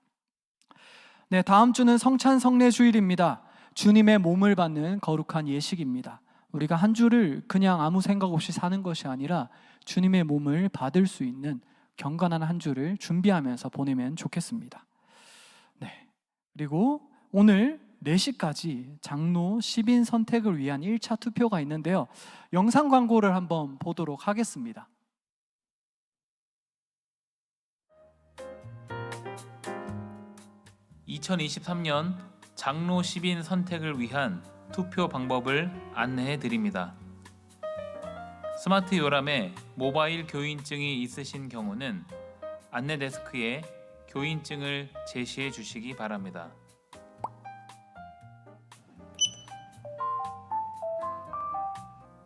네, 다음 주는 성찬 성례 주일입니다. 주님의 몸을 받는 거룩한 예식입니다. 우리가 한 주를 그냥 아무 생각 없이 사는 것이 아니라 주님의 몸을 받을 수 있는 경건한 한 주를 준비하면서 보내면 좋겠습니다. 네, 그리고 오늘 4시까지 장로 10인 선택을 위한 1차 투표가 있는데요. 영상 광고를 한번 보도록 하겠습니다. (2023년) 장로 10인 선택을 위한 투표 방법을 안내해 드립니다. 스마트 요람에 모바일 교인증이 있으신 경우는 안내 데스크에 교인증을 제시해 주시기 바랍니다.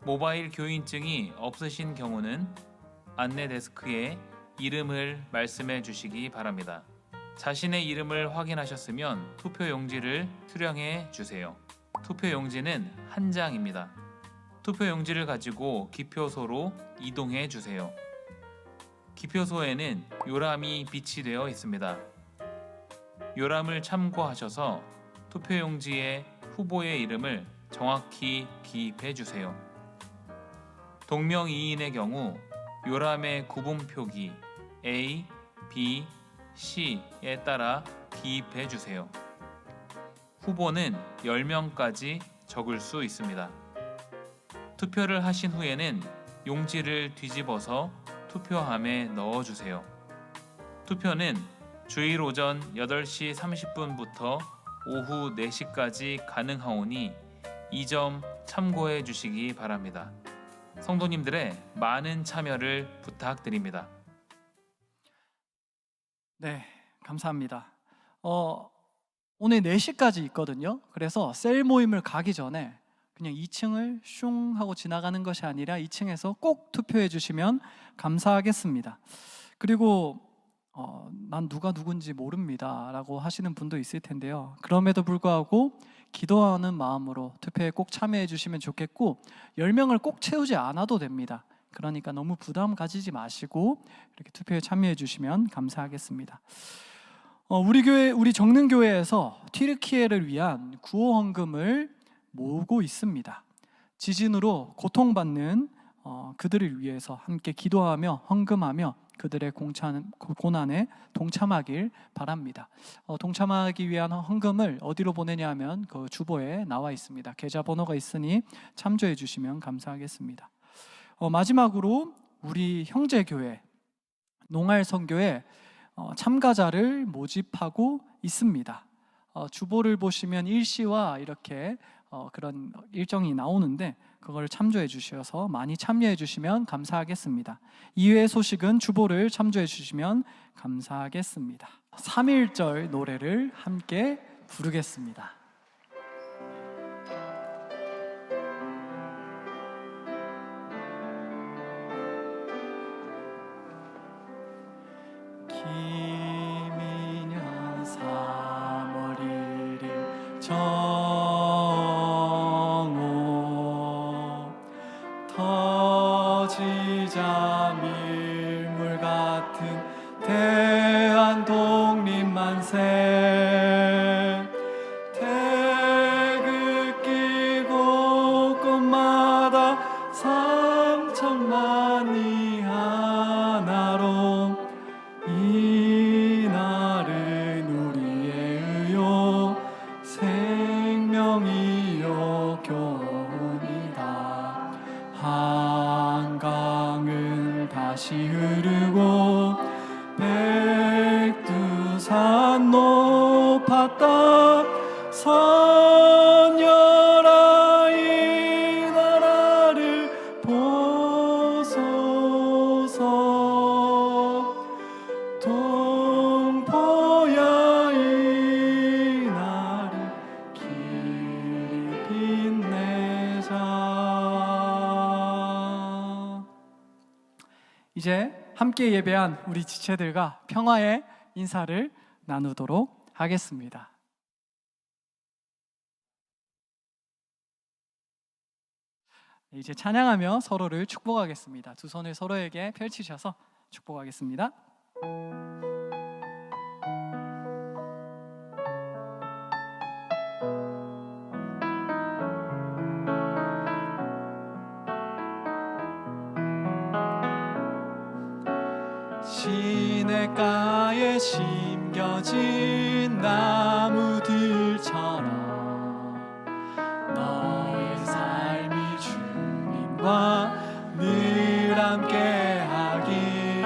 모바일 교인증이 없으신 경우는 안내 데스크에 이름을 말씀해 주시기 바랍니다. 자신의 이름을 확인하셨으면 투표 용지를 수령해 주세요. 투표 용지는 한 장입니다. 투표 용지를 가지고 기표소로 이동해 주세요. 기표소에는 요람이 비치되어 있습니다. 요람을 참고하셔서 투표 용지에 후보의 이름을 정확히 기입해 주세요. 동명이인의 경우 요람의 구분 표기 A, B, C에 따라 기입해 주세요. 후보는 10명까지 적을 수 있습니다. 투표를 하신 후에는 용지를 뒤집어서 투표함에 넣어 주세요. 투표는 주일 오전 8시 30분부터 오후 4시까지 가능하오니 이 점 참고해 주시기 바랍니다. 성도님들의 많은 참여를 부탁드립니다. 네, 감사합니다. 오늘 4시까지 있거든요. 그래서 셀 모임을 가기 전에 그냥 2층을 슝 하고 지나가는 것이 아니라 2층에서 꼭 투표해 주시면 감사하겠습니다. 그리고 난 누가 누군지 모릅니다 라고 하시는 분도 있을 텐데요. 그럼에도 불구하고 기도하는 마음으로 투표에 꼭 참여해 주시면 좋겠고 10명을 꼭 채우지 않아도 됩니다. 그러니까 너무 부담 가지지 마시고 이렇게 투표에 참여해 주시면 감사하겠습니다. 우리 정능교회에서 튀르키예를 위한 구호 헌금을 모으고 있습니다. 지진으로 고통받는 그들을 위해서 함께 기도하며 헌금하며 그들의 고난에 동참하길 바랍니다. 동참하기 위한 헌금을 어디로 보내냐 하면 그 주보에 나와 있습니다. 계좌번호가 있으니 참조해 주시면 감사하겠습니다. 마지막으로 우리 형제교회 농알선교회 참가자를 모집하고 있습니다. 주보를 보시면 일시와 이렇게 그런 일정이 나오는데 그걸 참조해 주셔서 많이 참여해 주시면 감사하겠습니다. 이외의 소식은 주보를 참조해 주시면 감사하겠습니다. 3.1절 노래를 함께 부르겠습니다. 김인년 3월 1일 정오 터지자 밀물 같은 대한 독립만세 태극기 곳곳마다 3천만이 하나로 이 날은 우리의 의요 생명이요 교훈이다. 한강은 다시 흐르고 백두산 높았다. 선열아 이 나라를 보소서. 동포야 이 나를 길이 빛내자. 이제 함께 예배한 우리 지체들과 평화의 인사를 나누도록 하겠습니다. 이제 찬양하며 서로를 축복하겠습니다. 두 손을 서로에게 펼치셔서 축복하겠습니다. 시냇가에 심겨진 나무들처럼 너의 삶이 주님과 늘 함께하길.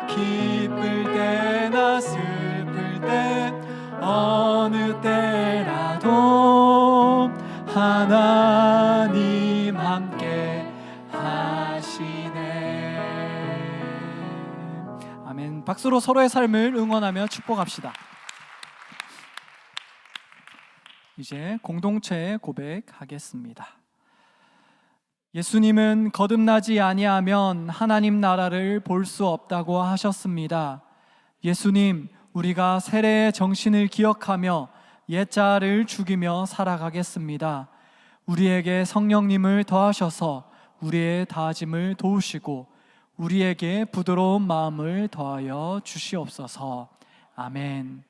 기쁠 때나 슬플 때 어느 때라도 하나님 함께 하시네. 아멘. 박수로 서로의 삶을 응원하며 축복합시다. 이제 공동체의 고백하겠습니다. 예수님은 거듭나지 아니하면 하나님 나라를 볼 수 없다고 하셨습니다. 예수님, 우리가 세례의 정신을 기억하며 옛자를 죽이며 살아가겠습니다. 우리에게 성령님을 더하셔서 우리의 다짐을 도우시고 우리에게 부드러운 마음을 더하여 주시옵소서. 아멘.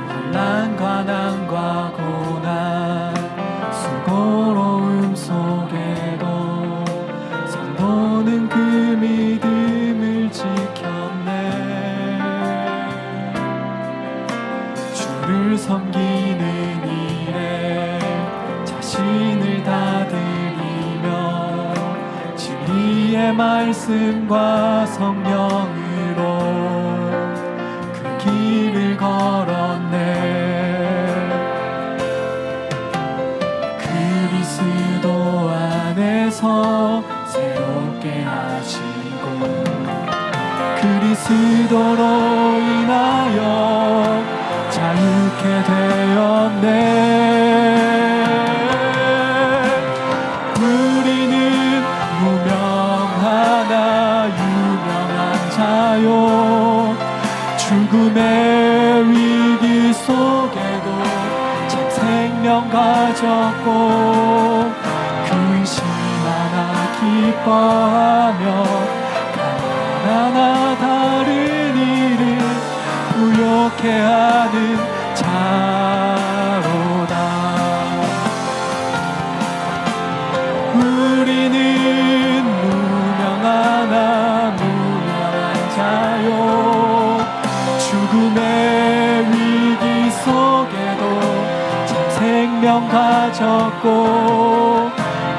환난과 난과 고난 수고로움 속에도 성도는 그 믿음을 지켰네. 주를 섬기는 일에 자신을 다드리며 진리의 말씀과 성령으로 그 길을 걸었네. 그리스도 안에서 새롭게 하시고 그리스도로 인하여 자유케 되었네. 우리는 무명하나 유명한 자요 죽음의 위기 속에도 참 생명 가졌고 근심하나 기뻐하며 가난하나 다른 일을 부욕해 하는 자로다. 우리는 무명하나 무명한 자요 죽음의 위기 속에도 참 생명 가졌고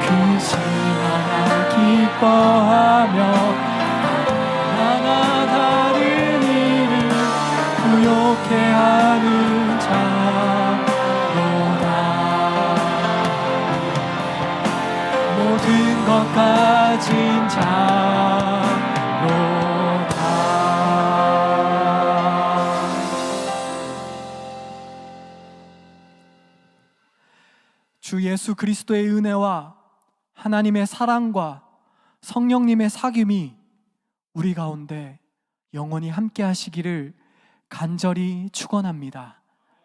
근심하나 기뻐하며 하나 다른 일을 부욕해 하는 자로다. 모든 것 가진 자로다. 주 예수 그리스도의 은혜와 하나님의 사랑과 성령님의 사귐이 우리 가운데 영원히 함께 하시기를 간절히 축원합니다.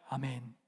아멘.